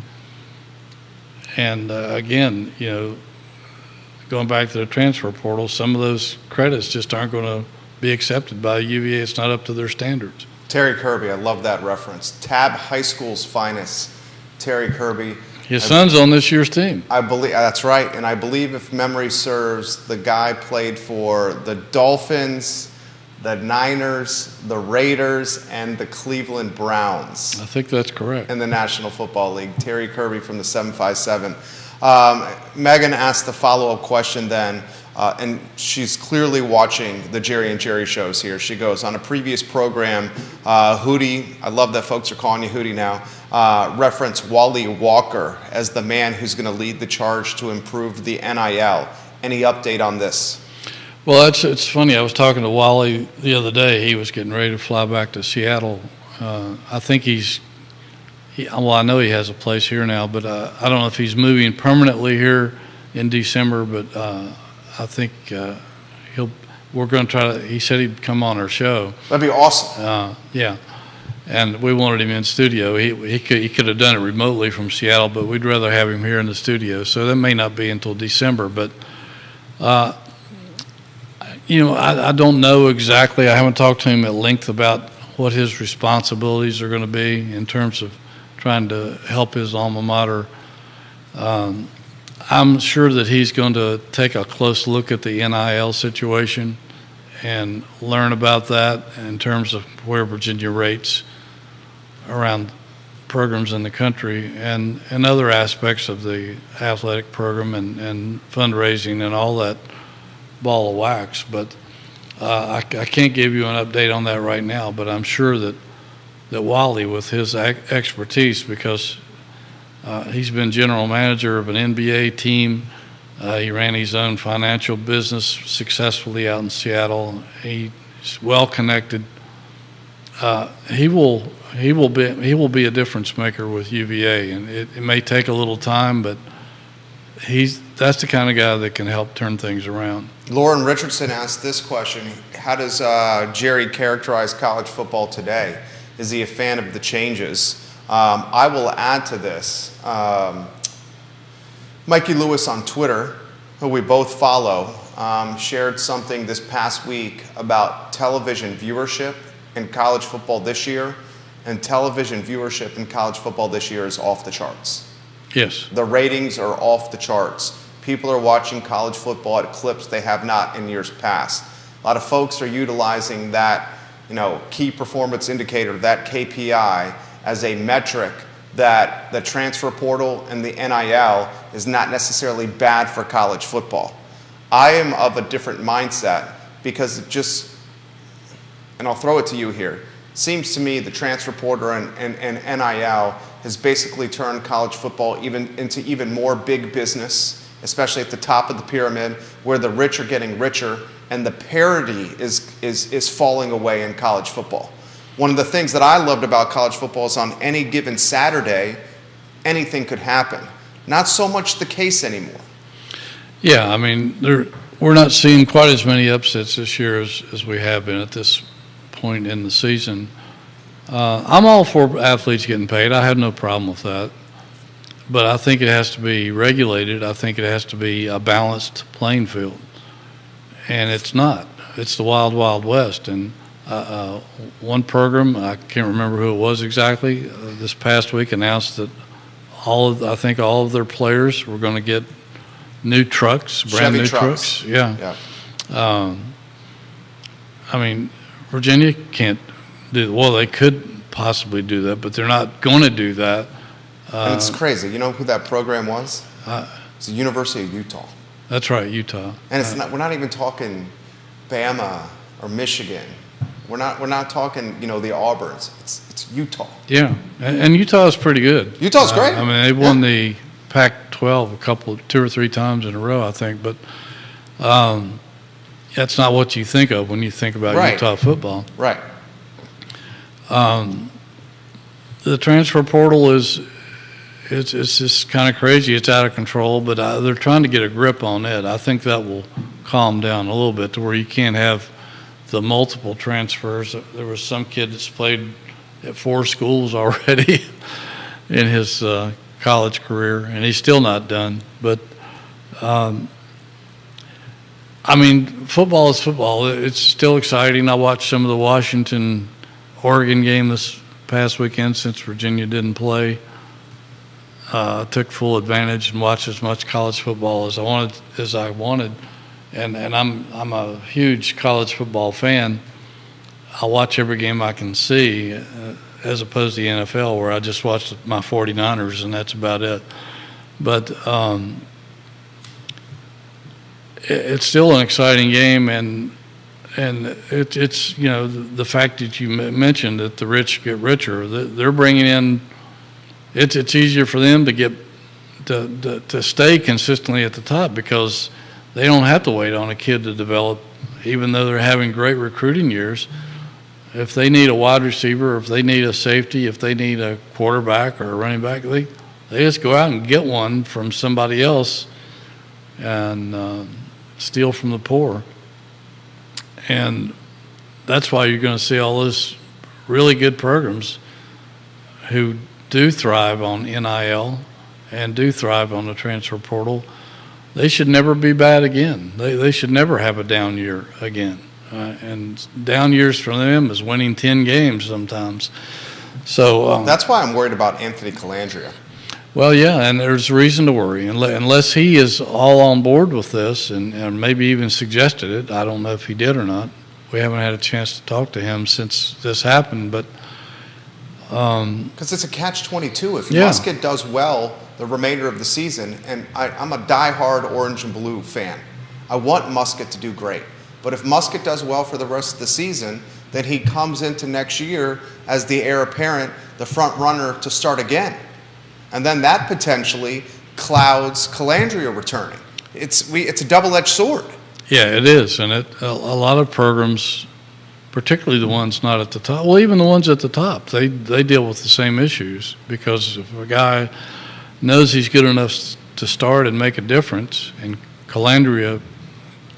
Speaker 2: And again, going back to the transfer portal, some of those credits just aren't going to be accepted by UVA. It's not up to their standards.
Speaker 1: Terry Kirby, I love that reference. Tab High School's finest, Terry Kirby.
Speaker 2: His son's on this year's team.
Speaker 1: I believe that's right, and I believe, if memory serves, the guy played for the Dolphins, the Niners, the Raiders, and the Cleveland Browns.
Speaker 2: I think that's correct.
Speaker 1: In the National Football League. Terry Kirby from the 757. Megan asked the follow-up question then, and she's clearly watching the Jerry and Jerry shows here. She goes, on a previous program, Hootie, I love that folks are calling you Hootie now, referenced Wally Walker as the man who's going to lead the charge to improve the NIL. Any update on this?
Speaker 2: Well, it's funny. I was talking to Wally the other day. He was getting ready to fly back to Seattle. I think I know he has a place here now, but I don't know if he's moving permanently here in December, but I think we're going to try to, he said he'd come on our show.
Speaker 1: That'd be awesome.
Speaker 2: Yeah. And we wanted him in studio. He could have done it remotely from Seattle, but we'd rather have him here in the studio. So that may not be until December, but I don't know exactly. I haven't talked to him at length about what his responsibilities are going to be in terms of trying to help his alma mater. I'm sure that he's going to take a close look at the NIL situation and learn about that in terms of where Virginia rates around programs in the country and other aspects of the athletic program and fundraising and all that ball of wax. But I can't give you an update on that right now, but I'm sure that Wally, with his expertise, because he's been general manager of an NBA team, he ran his own financial business successfully out in Seattle. He's well connected. He will be a difference maker with UVA, and it may take a little time, but that's the kind of guy that can help turn things around.
Speaker 1: Lauren Richardson asked this question: how does Jerry characterize college football today? Is he a fan of the changes? I will add to this. Mikey Lewis on Twitter, who we both follow, shared something this past week about television viewership in college football this year, and television viewership in college football this year is off the charts.
Speaker 2: Yes.
Speaker 1: The ratings are off the charts. People are watching college football at clips they have not in years past. A lot of folks are utilizing that, key performance indicator, that KPI, as a metric that the transfer portal and the NIL is not necessarily bad for college football. I am of a different mindset because it just, and I'll throw it to you here, seems to me the transfer portal and NIL has basically turned college football into even more big business, especially at the top of the pyramid, where the rich are getting richer and the parity is falling away in college football. One of the things that I loved about college football is on any given Saturday, anything could happen. Not so much the case anymore.
Speaker 2: Yeah, I mean, we're not seeing quite as many upsets this year as we have been at this point in the season. I'm all for athletes getting paid. I have no problem with that. But I think it has to be regulated. I think it has to be a balanced playing field. And it's not. It's the wild, wild west. And one program, I can't remember who it was exactly, this past week announced that I think all of their players were going to get new trucks, brand new trucks. Yeah. I mean, Virginia can't do. Well, they could possibly do that, but they're not going to do that.
Speaker 1: And it's crazy. You know who that program was? It's the University of Utah.
Speaker 2: That's right, Utah.
Speaker 1: And it's not. We're not even talking Bama or Michigan. We're not talking, the Auburns. It's Utah.
Speaker 2: Yeah, and Utah is pretty good.
Speaker 1: Utah's great.
Speaker 2: I mean, they won the Pac-12 2 or 3 times in a row, I think. But that's not what you think of when you think about Utah football.
Speaker 1: Right.
Speaker 2: The transfer portal it's just kind of crazy. It's out of control, but they're trying to get a grip on it. I think that will calm down a little bit to where you can't have the multiple transfers. There was some kid that's played at 4 schools already in his college career, and he's still not done. But, I mean, football is football. It's still exciting. I watched some of the Washington-Oregon game this past weekend since Virginia didn't play. Took full advantage and watched as much college football as I wanted. And I'm a huge college football fan. I watch every game I can see, as opposed to the NFL, where I just watch my 49ers and that's about it. But it's still an exciting game, and it's the fact that you mentioned that the rich get richer. They're bringing in. It's easier for them to get to stay consistently at the top because they don't have to wait on a kid to develop, even though they're having great recruiting years. If they need a wide receiver, if they need a safety, if they need a quarterback or a running back, they just go out and get one from somebody else and steal from the poor. And that's why you're going to see all those really good programs who do thrive on NIL and do thrive on the transfer portal. They should never be bad again. They should never have a down year again. And down years for them is winning 10 games sometimes. So
Speaker 1: that's why I'm worried about Anthony Colandrea.
Speaker 2: Well, yeah, and there's reason to worry. Unless he is all on board with this and maybe even suggested it. I don't know if he did or not. We haven't had a chance to talk to him since this happened. But
Speaker 1: because it's a catch-22. If Muskett does well the remainder of the season, and I'm a diehard orange and blue fan. I want Muskett to do great. But if Muskett does well for the rest of the season, then he comes into next year as the heir apparent, the front runner to start again. And then that potentially clouds Calandria returning. It's a double-edged sword.
Speaker 2: Yeah, it is. And a lot of programs, particularly the ones not at the top, well, even the ones at the top, they deal with the same issues, because if a guy knows he's good enough to start and make a difference, and Calandria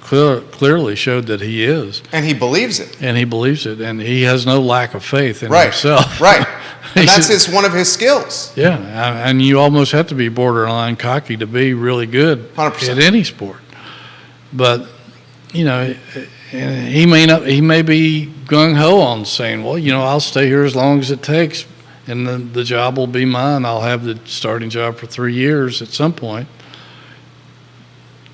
Speaker 2: clearly showed that he is.
Speaker 1: And he believes it.
Speaker 2: And he has no lack of faith in
Speaker 1: right.
Speaker 2: himself.
Speaker 1: Right. And that's one of his skills.
Speaker 2: Yeah, and you almost have to be borderline cocky to be really good
Speaker 1: 100%.
Speaker 2: At any sport. But, he may be gung-ho on saying, well, I'll stay here as long as it takes, and then the job will be mine. I'll have the starting job for 3 years at some point.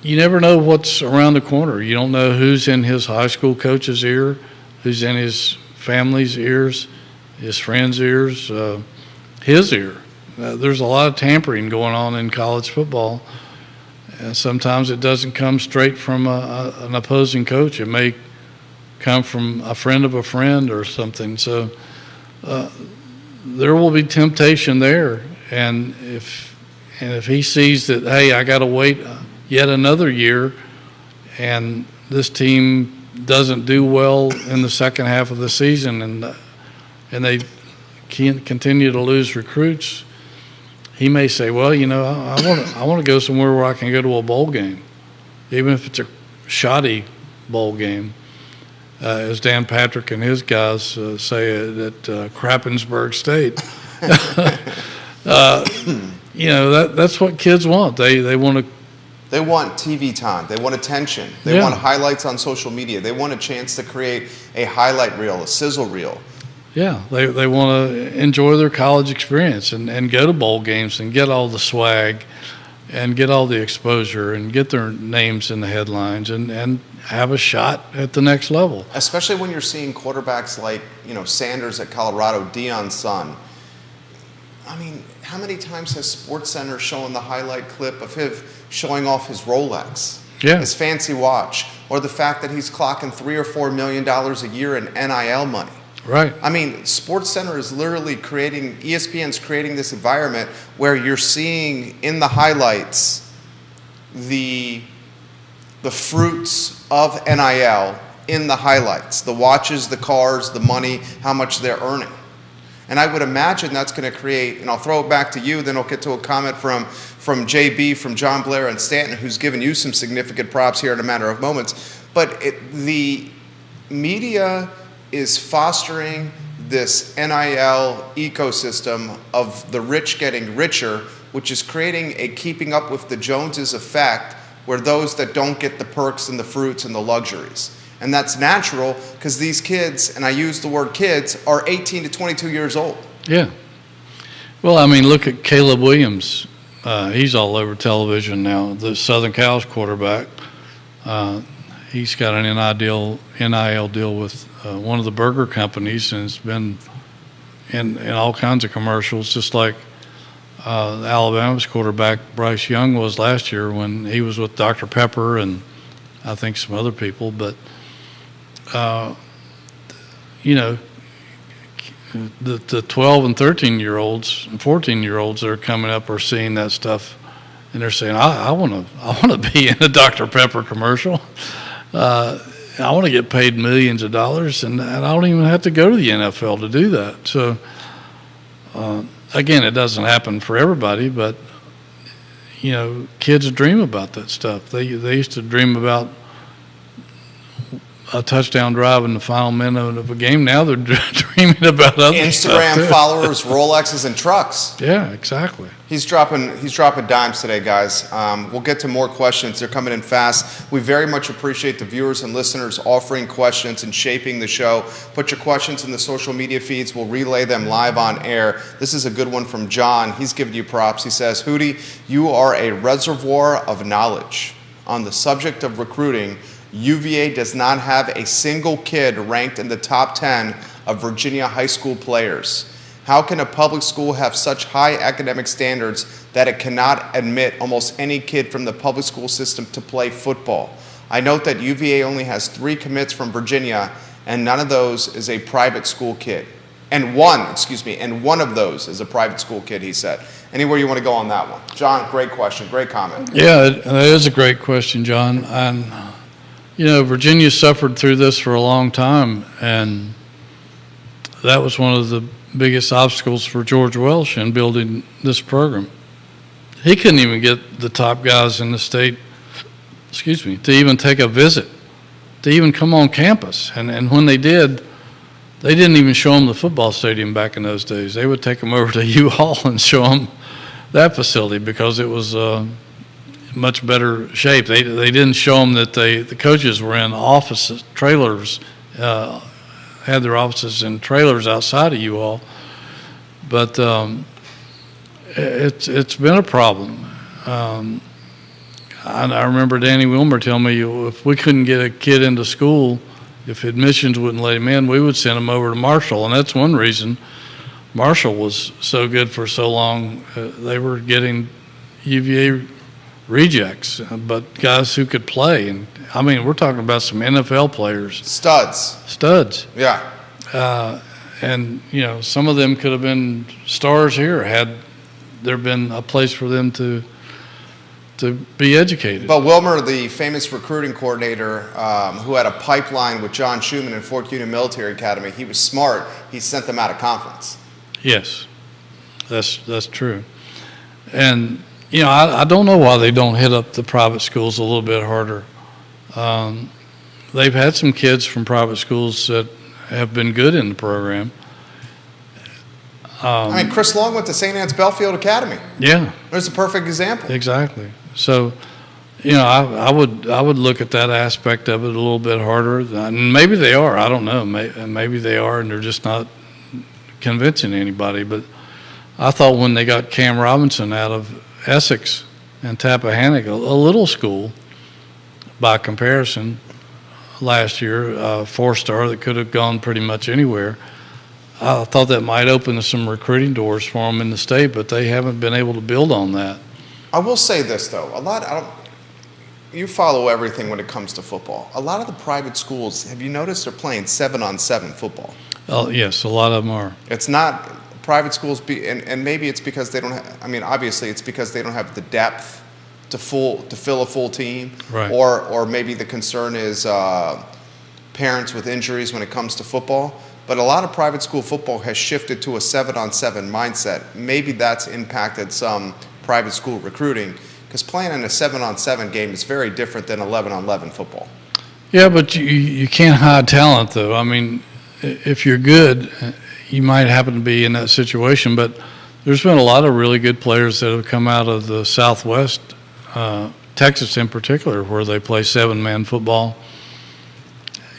Speaker 2: You never know what's around the corner. You don't know who's in his high school coach's ear, who's in his family's ears, his friends' ears, his ear. There's a lot of tampering going on in college football. And sometimes it doesn't come straight from an opposing coach. It may come from a friend of a friend or something. So there will be temptation there. And if he sees that, hey, I got to wait yet another year, and this team doesn't do well in the second half of the season, and they can't continue to lose recruits, he may say, well, I want to go somewhere where I can go to a bowl game, even if it's a shoddy bowl game, as Dan Patrick and his guys say at Krappensburg State. That's what kids want. They want to.
Speaker 1: They want TV time. They want attention. They want highlights on social media. They want a chance to create a highlight reel, a sizzle reel.
Speaker 2: Yeah, they want to enjoy their college experience and go to bowl games and get all the swag and get all the exposure and get their names in the headlines and have a shot at the next level.
Speaker 1: Especially when you're seeing quarterbacks like, Sanders at Colorado, Deion's son. I mean, how many times has SportsCenter shown the highlight clip of him showing off his Rolex, his fancy watch, or the fact that he's clocking $3 or $4 million a year in NIL money?
Speaker 2: Right.
Speaker 1: I mean, SportsCenter is literally ESPN's creating this environment where you're seeing in the highlights the fruits of NIL in the highlights, the watches, the cars, the money, how much they're earning. And I would imagine that's going to create, and I'll throw it back to you, then I'll get to a comment from JB, from John Blair and Stanton, who's given you some significant props here in a matter of moments. But the media is fostering this NIL ecosystem of the rich getting richer, which is creating a keeping up with the Joneses effect, where those that don't get the perks and the fruits and the luxuries. And that's natural because these kids, and I use the word kids, are 18 to 22 years old.
Speaker 2: Yeah. Well, I mean, look at Caleb Williams. He's all over television now, the Southern Cal's quarterback. He's got an NIL deal with one of the burger companies, and it's been in all kinds of commercials, just like Alabama's quarterback Bryce Young was last year when he was with Dr. Pepper and I think some other people. But the 12 and 13-year-olds and 14-year-olds that are coming up are seeing that stuff, and they're saying, I want to be in a Dr. Pepper commercial. I want to get paid millions of dollars, and I don't even have to go to the NFL to do that. So, again, it doesn't happen for everybody, but, kids dream about that stuff. They used to dream about a touchdown drive in the final minute of a game. Now they're dreaming about other
Speaker 1: Instagram
Speaker 2: stuff
Speaker 1: followers, Rolexes, and trucks.
Speaker 2: Yeah, exactly.
Speaker 1: He's dropping dimes today, guys. We'll get to more questions. They're coming in fast. We very much appreciate the viewers and listeners offering questions and shaping the show. Put your questions in the social media feeds. We'll relay them live on air. This is a good one from John. He's giving you props. He says, Hootie, you are a reservoir of knowledge. On the subject of recruiting, UVA does not have a single kid ranked in the top 10 of Virginia high school players. How can a public school have such high academic standards that it cannot admit almost any kid from the public school system to play football? I note that UVA only has 3 commits from Virginia, and none of those is a private school kid. And one of those is a private school kid, he said. Anywhere you want to go on that one? John, great question, great comment.
Speaker 2: Yeah, that is a great question, John. And, Virginia suffered through this for a long time, and that was one of the biggest obstacles for George Welsh in building this program. He couldn't even get the top guys in the state, to even take a visit, to even come on campus. And when they did, they didn't even show them the football stadium back in those days. They would take them over to U-Haul and show them that facility because it was much better shape. They didn't show them that the coaches were in offices, trailers, had their offices in trailers outside of U-Haul. But it's been a problem. I remember Danny Wilmer telling me if we couldn't get a kid into school, if admissions wouldn't let him in, we would send him over to Marshall. And that's one reason Marshall was so good for so long. They were getting UVA rejects, but guys who could play. And I mean, we're talking about some NFL players.
Speaker 1: Studs. Yeah.
Speaker 2: And, some of them could have been stars here had there been a place for them to be educated.
Speaker 1: But Wilmer, the famous recruiting coordinator who had a pipeline with John Schumann in Fort Union Military Academy, he was smart. He sent them out of conference.
Speaker 2: Yes, that's true. And, I don't know why they don't hit up the private schools a little bit harder. They've had some kids from private schools that have been good in the program.
Speaker 1: Chris Long went to St. Anne's Belfield Academy.
Speaker 2: Yeah.
Speaker 1: There's a perfect example.
Speaker 2: Exactly. So, I would look at that aspect of it a little bit harder. And maybe they are. I don't know. Maybe they are, and they're just not convincing anybody. But I thought when they got Cam Robinson out of Essex and Tappahannock, a little school by comparison, last year, a 4-star that could have gone pretty much anywhere. I thought that might open some recruiting doors for them in the state, but they haven't been able to build on that.
Speaker 1: I will say this, though. You follow everything when it comes to football. A lot of the private schools, have you noticed they're playing 7-on-7 football?
Speaker 2: Oh, yes, a lot of them are.
Speaker 1: It's not private schools, and maybe it's because they don't have, obviously it's because they don't have the depth to fill a full team.
Speaker 2: Right.
Speaker 1: Or maybe the concern is parents with injuries when it comes to football. But a lot of private school football has shifted to a 7-on-7 mindset. Maybe that's impacted some private school recruiting, because playing in a 7-on-7 game is very different than 11-on-11 football.
Speaker 2: Yeah, but you can't hide talent, though. If you're good, you might happen to be in that situation. But there's been a lot of really good players that have come out of the Southwest, Texas in particular, where they play 7-man football.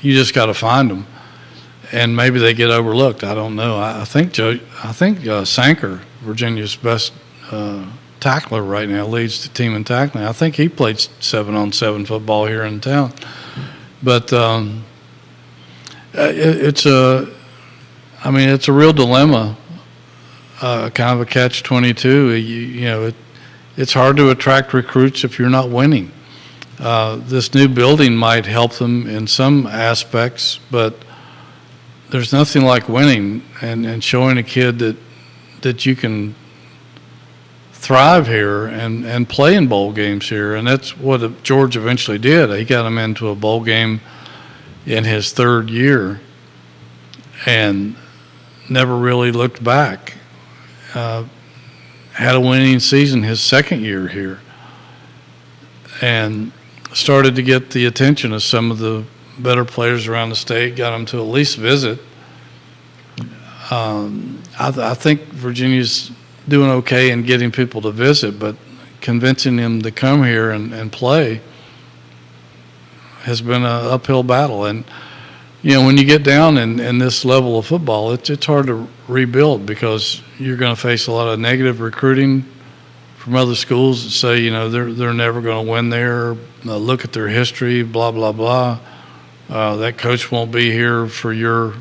Speaker 2: You just got to find them. And maybe they get overlooked. I don't know. I think Sanker, Virginia's best tackler right now, leads the team in tackling. I think he played 7-on-7 football here in town. But it's a real dilemma, kind of a catch-22. It's hard to attract recruits if you're not winning. This new building might help them in some aspects, but there's nothing like winning and showing a kid that you can thrive here and play in bowl games here. And that's what George eventually did. He got him into a bowl game in his 3rd year and never really looked back. Had a winning season his 2nd year here and started to get the attention of some of the better players around the state, got them to at least visit. I think Virginia's doing okay in getting people to visit, but convincing them to come here and play has been an uphill battle. And, when you get down in this level of football, it's hard to rebuild because you're going to face a lot of negative recruiting from other schools that say, they're never going to win there, look at their history, blah, blah, blah. That coach won't be here for your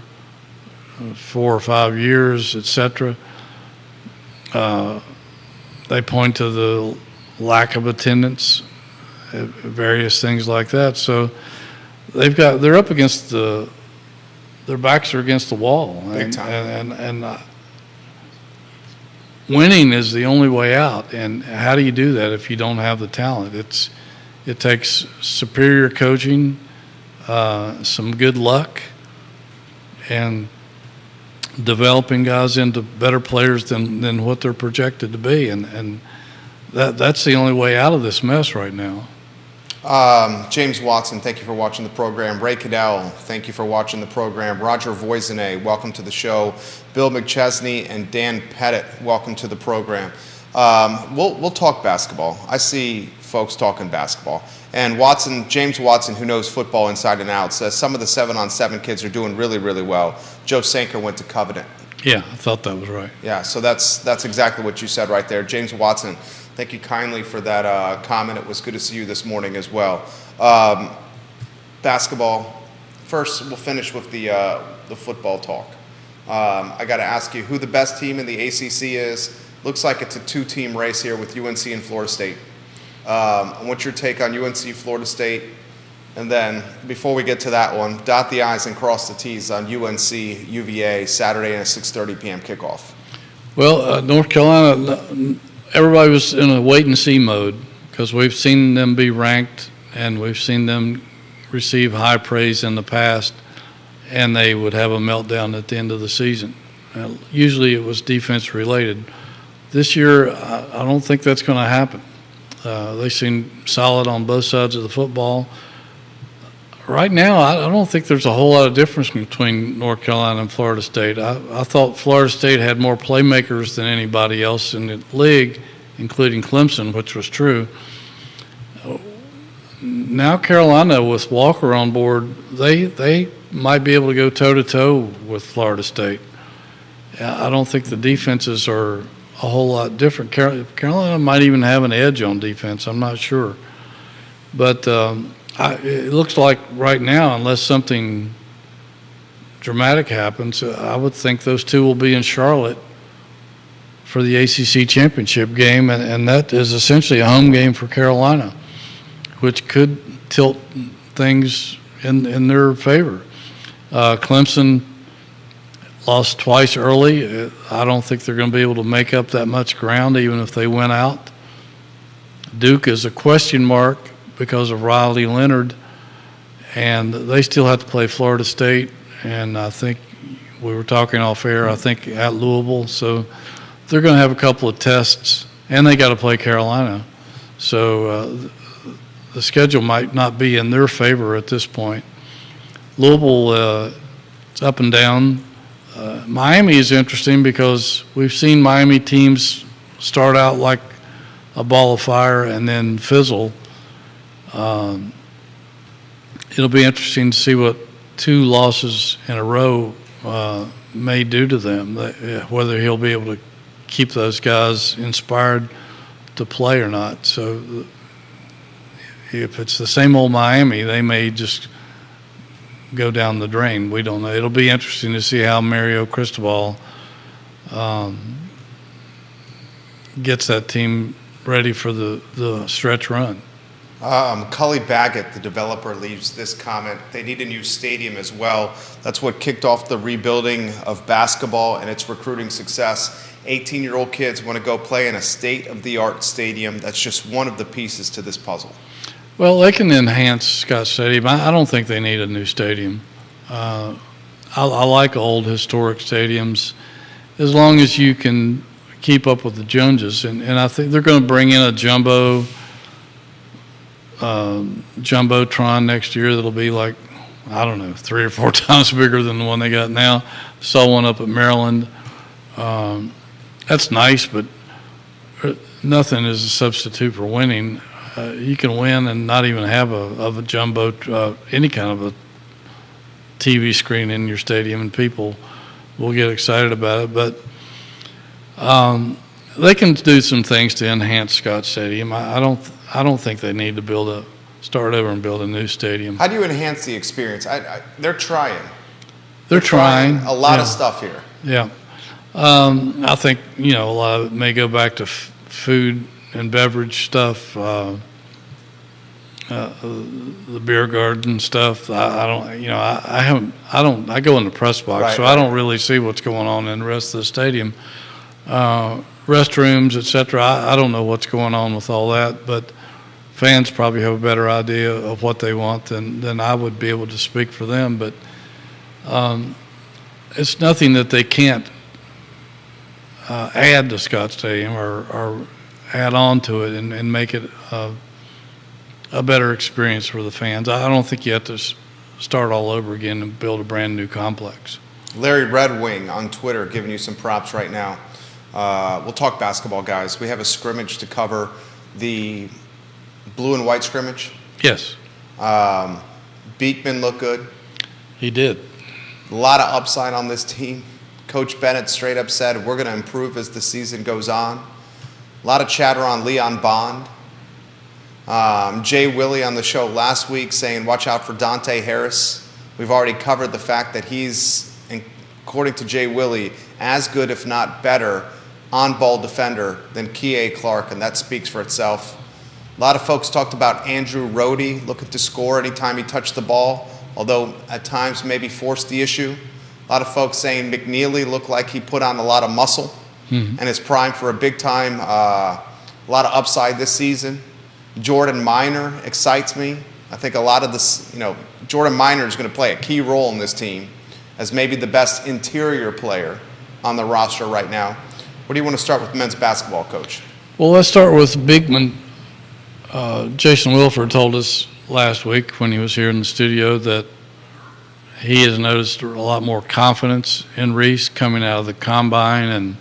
Speaker 2: 4 or 5 years, etc. They point to the lack of attendance various things like that. So they're up against their backs are against the wall.
Speaker 1: Big time.
Speaker 2: And winning is the only way out. And how do you do that if you don't have the talent? It takes superior coaching, some good luck, and developing guys into better players than what they're projected to be. And that's the only way out of this mess right now.
Speaker 1: James Watson, thank you for watching the program. Ray Cadell, thank you for watching the program. Roger Voisinay, welcome to the show. Bill McChesney and Dan Pettit, welcome to the program. We'll talk basketball. I see folks talking basketball. And James Watson, who knows football inside and out, says some of the 7-on-7 kids are doing really, really well. Joe Sanker went to Covenant.
Speaker 2: Yeah, I thought that was right.
Speaker 1: Yeah, so that's exactly what you said right there. James Watson, thank you kindly for that comment. It was good to see you this morning as well. Basketball. First, we'll finish with the football talk. I got to ask you who the best team in the ACC is. Looks like it's a two-team race here with UNC and Florida State. What's your take on UNC, Florida State? And then, before we get to that one, dot the I's and cross the T's on UNC, UVA, Saturday at a 6:30 p.m. kickoff.
Speaker 2: Well, North Carolina, everybody was in a wait-and-see mode because we've seen them be ranked and we've seen them receive high praise in the past, and they would have a meltdown at the end of the season. Usually it was defense-related. This year, I don't think that's going to happen. They seem solid on both sides of the football. Right now, I don't think there's a whole lot of difference between North Carolina and Florida State. I thought Florida State had more playmakers than anybody else in the league, including Clemson, which was true. Now Carolina, with Walker on board, they might be able to go toe-to-toe with Florida State. I don't think the defenses are a whole lot different. Carolina might even have an edge on defense. I'm not sure. But it looks like right now, unless something dramatic happens, I would think those two will be in Charlotte for the ACC championship game, and that is essentially a home game for Carolina, which could tilt things in their favor. Clemson lost twice early. I don't think they're going to be able to make up that much ground even if they win out. Duke is a question mark because of Riley Leonard, and they still have to play Florida State, and I think we were talking off air, I think at Louisville, so they're going to have a couple of tests, and they got to play Carolina. So the schedule might not be in their favor at this point. Louisville, it's up and down. Miami is interesting because we've seen Miami teams start out like a ball of fire and then fizzle. It'll be interesting to see what 2 losses in a row may do to them, whether he'll be able to keep those guys inspired to play or not. So if it's the same old Miami, they may just go down the drain. We don't know. It'll be interesting to see how Mario Cristobal gets that team ready for the stretch run.
Speaker 1: Cully Baggett, the developer, leaves this comment. They need a new stadium as well. That's what kicked off the rebuilding of basketball and its recruiting success. 18-year-old kids want to go play in a state-of-the-art stadium. That's just one of the pieces to this puzzle.
Speaker 2: Well, they can enhance Scott Stadium. I don't think they need a new stadium. I like old historic stadiums as long as you can keep up with the Joneses. And I think they're going to bring in a Jumbotron next year that'll be like, I don't know, 3 or 4 times bigger than the one they got now. Saw one up at Maryland. That's nice, but nothing is a substitute for winning. You can win and not even have a jumbo, any kind of a TV screen in your stadium, and people will get excited about it. But they can do some things to enhance Scott Stadium. I don't think they need to start over and build a new stadium.
Speaker 1: How do you enhance the experience? They're trying.
Speaker 2: They're trying
Speaker 1: a lot of stuff here.
Speaker 2: Yeah. I think, a lot of it may go back to food and beverage stuff. the beer garden stuff. I don't, I go in the press box,
Speaker 1: Right,
Speaker 2: so
Speaker 1: right.
Speaker 2: I don't really see what's going on in the rest of the stadium. Restrooms, et cetera, I don't know what's going on with all that, but fans probably have a better idea of what they want than I would be able to speak for them. But it's nothing that they can't add to Scott Stadium or add on to it and make it a better experience for the fans. I don't think you have to start all over again and build a brand new complex.
Speaker 1: Larry Red Wing on Twitter giving you some props right now. We'll talk basketball, guys. We have a scrimmage to cover, the blue and white scrimmage.
Speaker 2: Yes,
Speaker 1: Beekman looked good.
Speaker 2: he did.
Speaker 1: A lot of upside on this team. Coach Bennett straight up said, we're going to improve as the season goes on. A lot of chatter on Leon Bond. Jay Willie on the show last week saying, watch out for Dante Harris. We've already covered the fact that he's, according to Jay Willie, as good, if not better, on-ball defender than Kie Clark, and that speaks for itself. A lot of folks talked about Andrew Rohde looking to score anytime he touched the ball, although at times maybe forced the issue. A lot of folks saying McNeely looked like he put on a lot of muscle and is primed for a big-time, a lot of upside this season. Jordan Minor excites me. I think a lot of this, Jordan Minor is going to play a key role in this team as maybe the best interior player on the roster right now. Where do you want to start with men's basketball, Coach?
Speaker 2: Well, let's start with Beekman. Jason Wilford told us last week when he was here in the studio that he has noticed a lot more confidence in Reese coming out of the combine and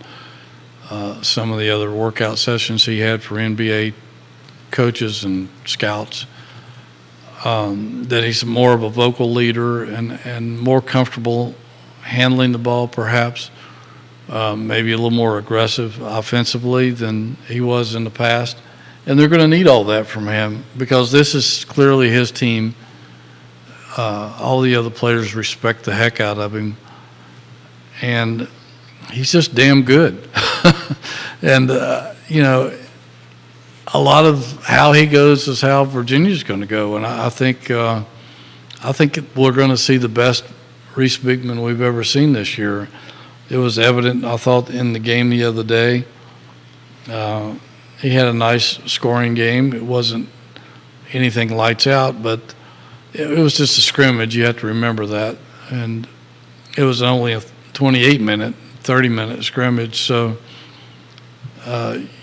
Speaker 2: some of the other workout sessions he had for NBA coaches and scouts. That he's more of a vocal leader and more comfortable handling the ball, perhaps. Maybe a little more aggressive offensively than he was in the past. And they're going to need all that from him because this is clearly his team. All the other players respect the heck out of him. And he's just damn good. And, a lot of how he goes is how Virginia's going to go. And I think we're going to see the best Reese Beekman we've ever seen this year. It was evident, I thought, in the game the other day. He had a nice scoring game. It wasn't anything lights out, but it was just a scrimmage. You have to remember that. And it was only a 28-minute, 30-minute scrimmage. So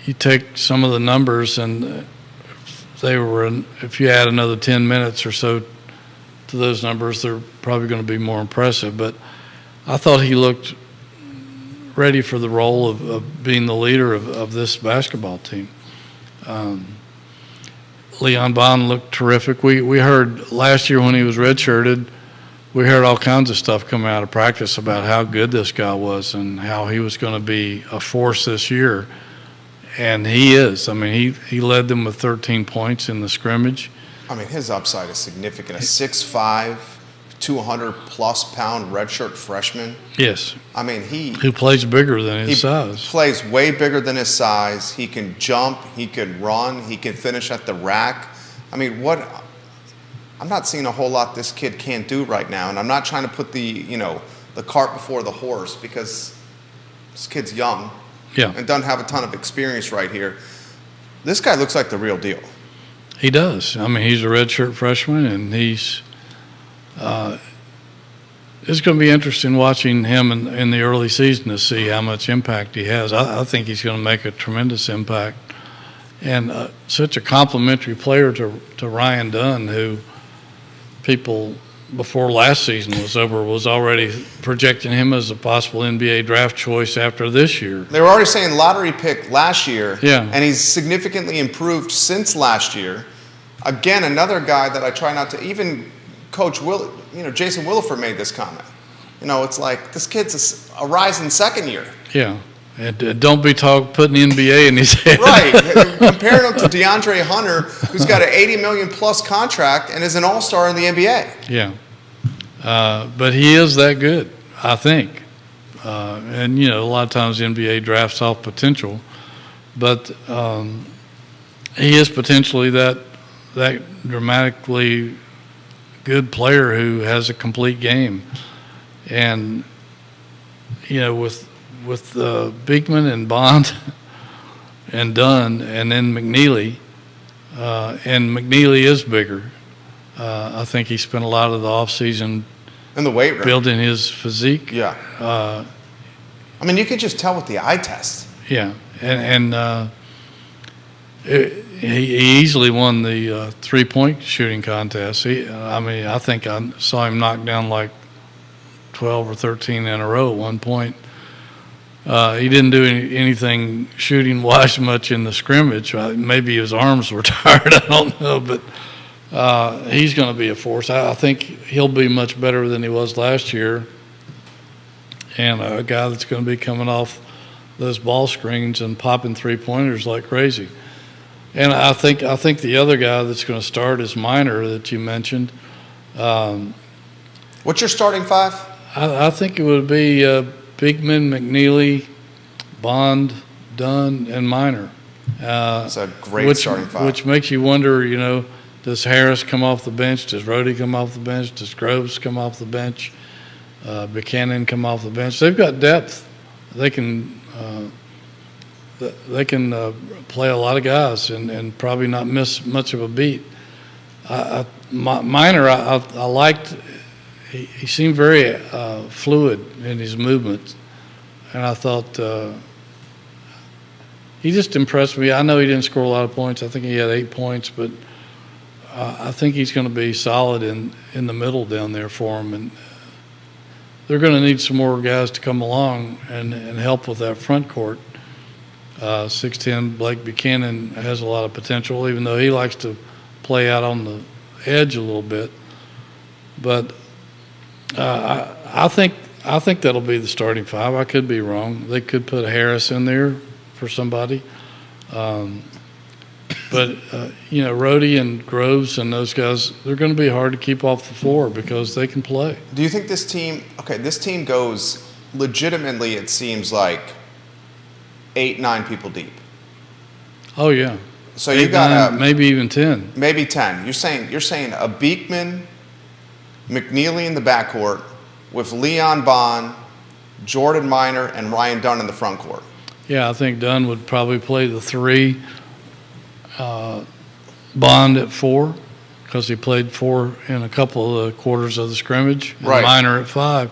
Speaker 2: you take some of the numbers, and if you add another 10 minutes or so to those numbers, they're probably going to be more impressive. But I thought he looked ready for the role of being the leader of this basketball team. Leon Bond looked terrific. We heard last year when he was redshirted, we heard all kinds of stuff coming out of practice about how good this guy was and how he was going to be a force this year. And he is. I mean, he led them with 13 points in the scrimmage.
Speaker 1: I mean, his upside is significant. A 6'5", 200-plus pound redshirt freshman.
Speaker 2: Yes.
Speaker 1: I mean,
Speaker 2: who plays bigger than his size.
Speaker 1: Plays way bigger than his size. He can jump. He can run. He can finish at the rack. I mean, I'm not seeing a whole lot this kid can't do right now. And I'm not trying to put the cart before the horse because this kid's young.
Speaker 2: Yeah.
Speaker 1: And doesn't have a ton of experience right here. This guy looks like the real deal.
Speaker 2: He does. I mean, he's a redshirt freshman, and he's it's going to be interesting watching him in the early season to see how much impact he has. I think he's going to make a tremendous impact. And such a complimentary player to Ryan Dunn, who people before last season was over was already projecting him as a possible NBA draft choice after this year.
Speaker 1: They were already saying lottery pick last year,
Speaker 2: yeah. And
Speaker 1: he's significantly improved since last year. Again, another guy that I try not to, even Coach Jason Williford made this comment. It's like this kid's a rising second year.
Speaker 2: Yeah. And don't be putting NBA in his head.
Speaker 1: Right. Comparing him to DeAndre Hunter, who's got an $80 million+ contract and is an all-star in the NBA.
Speaker 2: Yeah. But he is that good, I think. And, a lot of times the NBA drafts off potential. But he is potentially that that dramatically good player who has a complete game. And, with Beekman and Bond and Dunn and then McNeely, and McNeely is bigger. I think he spent a lot of the offseason
Speaker 1: in the weight room
Speaker 2: building his physique.
Speaker 1: Yeah. You can just tell with the eye test.
Speaker 2: Yeah. And he easily won the 3-point shooting contest. I think I saw him knock down like 12 or 13 in a row at one point. He didn't do anything shooting-wise much in the scrimmage. Maybe his arms were tired. I don't know. But he's going to be a force. I think he'll be much better than he was last year. And a guy that's going to be coming off those ball screens and popping three-pointers like crazy. And I think the other guy that's going to start is Minor that you mentioned.
Speaker 1: What's your starting five?
Speaker 2: I think it would be Beekman, McNeely, Bond, Dunn, and Minor.
Speaker 1: That's a great starting five.
Speaker 2: Which makes you wonder, does Harris come off the bench? Does Rhodey come off the bench? Does Groves come off the bench? Buchanan come off the bench? They've got depth. They can play a lot of guys and probably not miss much of a beat. Minor, I liked. He seemed very fluid in his movements, and I thought he just impressed me. I know he didn't score a lot of points. I think he had 8 points, but I think he's going to be solid in the middle down there for him. And they're going to need some more guys to come along and help with that front court. 6'10", Blake Buchanan has a lot of potential, even though he likes to play out on the edge a little bit. But I think that'll be the starting five. I could be wrong. They could put Harris in there for somebody. But Rhodey and Groves and those guys, they're going to be hard to keep off the floor because they can play.
Speaker 1: Do you think this team goes legitimately, it seems like, 8-9 people deep?
Speaker 2: Oh, yeah.
Speaker 1: So you got
Speaker 2: maybe even 10.
Speaker 1: Maybe 10. You're saying a Beekman, McNeely in the backcourt with Leon Bond, Jordan Minor, and Ryan Dunn in the front court.
Speaker 2: Yeah, I think Dunn would probably play the 3. Bond at 4 because he played 4 in a couple of the quarters of the scrimmage. And
Speaker 1: right.
Speaker 2: Minor at 5.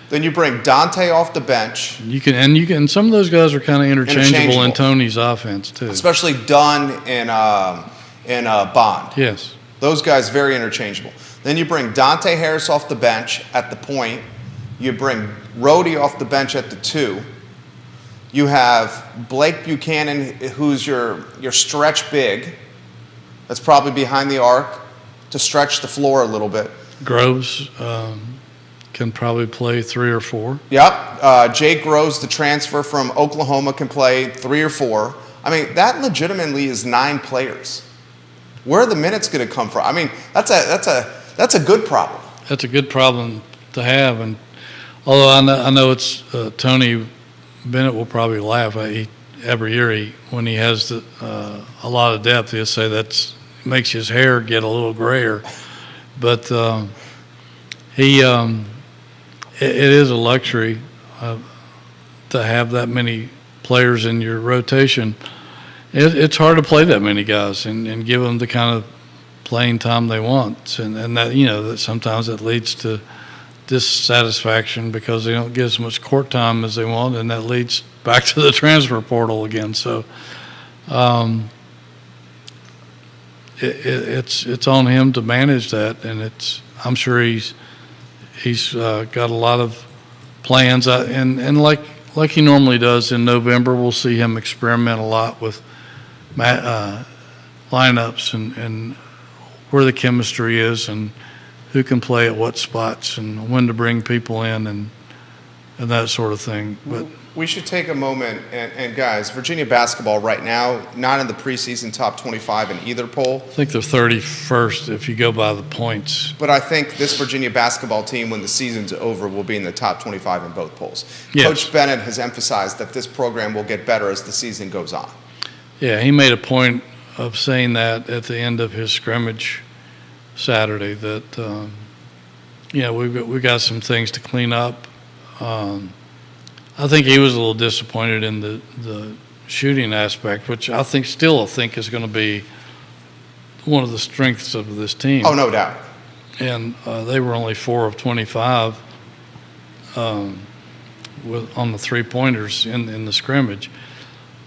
Speaker 1: Then you bring Dante off the bench.
Speaker 2: You can. Some of those guys are kind of interchangeable in Tony's offense too.
Speaker 1: Especially Dunn and Bond.
Speaker 2: Yes.
Speaker 1: Those guys very interchangeable. Then you bring Dante Harris off the bench at the point. You bring Rhodey off the bench at the 2. You have Blake Buchanan, who's your stretch big. That's probably behind the arc to stretch the floor a little bit.
Speaker 2: Groves can probably play 3 or 4.
Speaker 1: Yep. Jake Groves, the transfer from Oklahoma, can play 3 or 4. That legitimately is 9 players. Where are the minutes going to come from? That's a good problem.
Speaker 2: That's a good problem to have. And although I know it's Tony Bennett will probably laugh. Every year when he has a lot of depth, he'll say that makes his hair get a little grayer. But it is a luxury to have that many players in your rotation. It's hard to play that many guys and give them the kind of playing time they want, and that that sometimes it leads to dissatisfaction because they don't get as much court time as they want, and that leads back to the transfer portal again. So it's on him to manage that, and I'm sure he's got a lot of plans, and like he normally does in November, we'll see him experiment a lot with lineups and where the chemistry is and who can play at what spots and when to bring people in and that sort of thing. But
Speaker 1: we should take a moment, and guys, Virginia basketball right now, not in the preseason top 25 in either poll.
Speaker 2: I think they're 31st if you go by the points.
Speaker 1: But I think this Virginia basketball team, when the season's over, will be in the top 25 in both polls.
Speaker 2: Yes.
Speaker 1: Coach Bennett has emphasized that this program will get better as the season goes on.
Speaker 2: Yeah, he made a point of saying that at the end of his scrimmage Saturday that we've got some things to clean up. I think he was a little disappointed in the shooting aspect, which I think is going to be one of the strengths of this team.
Speaker 1: Oh, no doubt.
Speaker 2: And they were only 4 of 25 on the three-pointers in the scrimmage,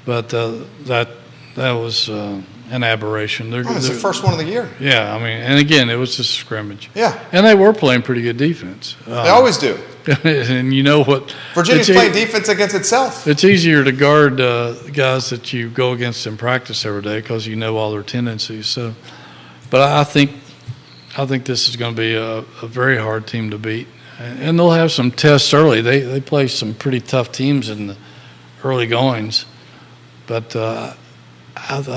Speaker 2: but that was an aberration.
Speaker 1: It's the first one of the year.
Speaker 2: Yeah, I mean, and again, it was just a scrimmage.
Speaker 1: Yeah.
Speaker 2: And they were playing pretty good defense.
Speaker 1: They always do.
Speaker 2: And you know what?
Speaker 1: Virginia's playing defense against itself.
Speaker 2: It's easier to guard guys that you go against in practice every day because you know all their tendencies. So, but I think this is going to be a very hard team to beat. And they'll have some tests early. They play some pretty tough teams in the early goings. But I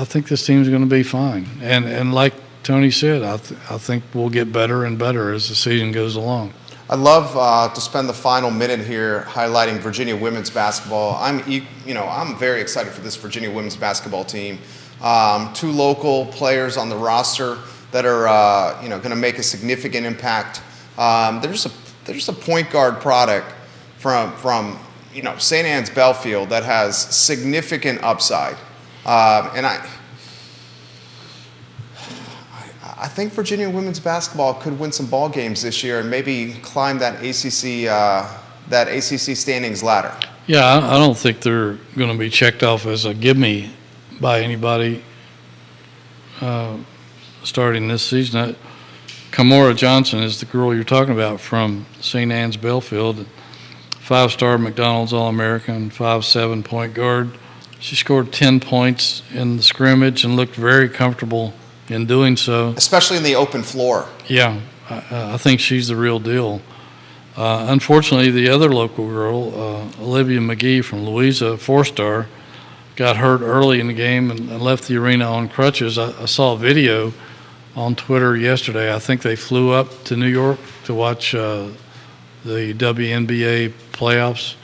Speaker 2: think this team's going to be fine. And like Tony said, I think we'll get better and better as the season goes along.
Speaker 1: I'd love to spend the final minute here highlighting Virginia women's basketball. I'm very excited for this Virginia women's basketball team. 2 local players on the roster that are going to make a significant impact. There's a point guard product from St. Anne's Belfield that has significant upside, and I think Virginia women's basketball could win some ball games this year and maybe climb that ACC standings ladder.
Speaker 2: Yeah, I don't think they're going to be checked off as a gimme by anybody starting this season. Kamora Johnson is the girl you're talking about from St. Anne's Belfield, 5-star McDonald's All-American, 5'7" point guard. She scored 10 points in the scrimmage and looked very comfortable in doing so.
Speaker 1: Especially in the open floor.
Speaker 2: Yeah, I think she's the real deal. Unfortunately, the other local girl, Olivia McGee from Louisa, 4-star, got hurt early in the game and left the arena on crutches. I saw a video on Twitter yesterday. I think they flew up to New York to watch the WNBA playoffs,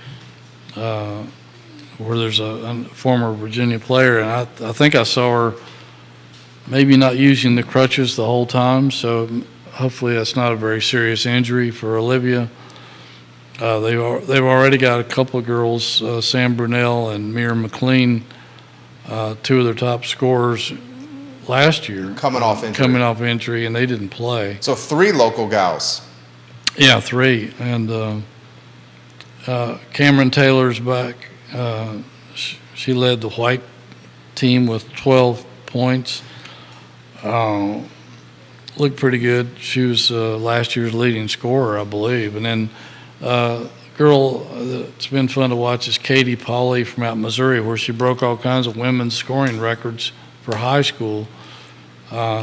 Speaker 2: where there's a former Virginia player, and I think I saw her maybe not using the crutches the whole time, so hopefully that's not a very serious injury for Olivia. They've already got a couple of girls, Sam Brunell and Mira McLean, 2 of their top scorers last year.
Speaker 1: Coming off
Speaker 2: injury, and they didn't play.
Speaker 1: So 3 local gals.
Speaker 2: Yeah, 3. And Cameron Taylor's back. She led the white team with 12 points. Looked pretty good. She was last year's leading scorer, I believe. And then girl that's been fun to watch is Katie Pauley from out in Missouri, where she broke all kinds of women's scoring records for high school.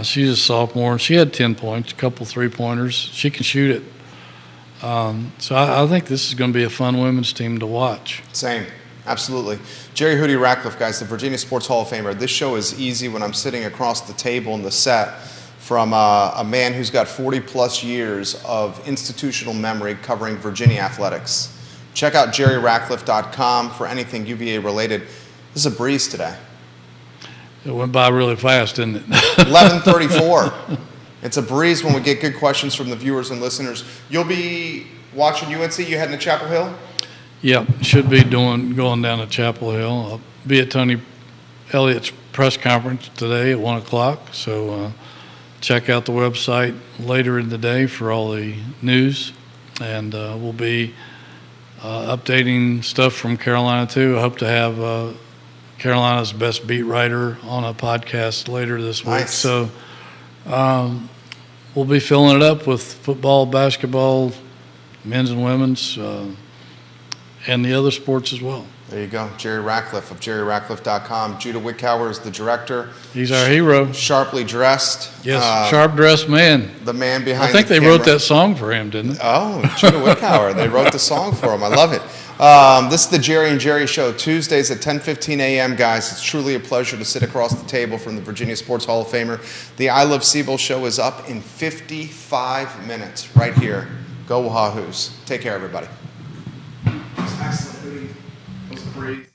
Speaker 2: She's a sophomore, and she had 10 points, a couple 3-pointers. She can shoot it. So I think this is going to be a fun women's team to watch.
Speaker 1: Same. Absolutely. Jerry Hootie Ratcliffe, guys, the Virginia Sports Hall of Famer. This show is easy when I'm sitting across the table in the set from a man who's got 40-plus years of institutional memory covering Virginia athletics. Check out jerryratcliffe.com for anything UVA related. This is a breeze today.
Speaker 2: It went by really fast, didn't it?
Speaker 1: 11:34. It's a breeze when we get good questions from the viewers and listeners. You'll be watching UNC. You heading to Chapel Hill?
Speaker 2: Yeah, should be going down to Chapel Hill. I'll be at Tony Elliott's press conference today at 1 o'clock. So check out the website later in the day for all the news. And we'll be updating stuff from Carolina, too. I hope to have Carolina's best beat writer on a podcast later this week.
Speaker 1: Nice.
Speaker 2: So we'll be filling it up with football, basketball, men's and women's, and the other sports as well.
Speaker 1: There you go. Jerry Ratcliffe of jerryratcliffe.com. Judah Wickower is the director.
Speaker 2: He's our hero.
Speaker 1: Sharply dressed.
Speaker 2: Yes, sharp-dressed man.
Speaker 1: The man behind
Speaker 2: I think
Speaker 1: the
Speaker 2: they wrote that song for him, didn't they?
Speaker 1: Oh, Judah Wickower. They wrote the song for him. I love it. This is the Jerry and Jerry Show, Tuesdays at 10:15 a.m., guys. It's truly a pleasure to sit across the table from the Virginia Sports Hall of Famer. The I Love Siebel Show is up in 55 minutes right here. Go Wahoos. Take care, everybody. Excellent. It was a breeze.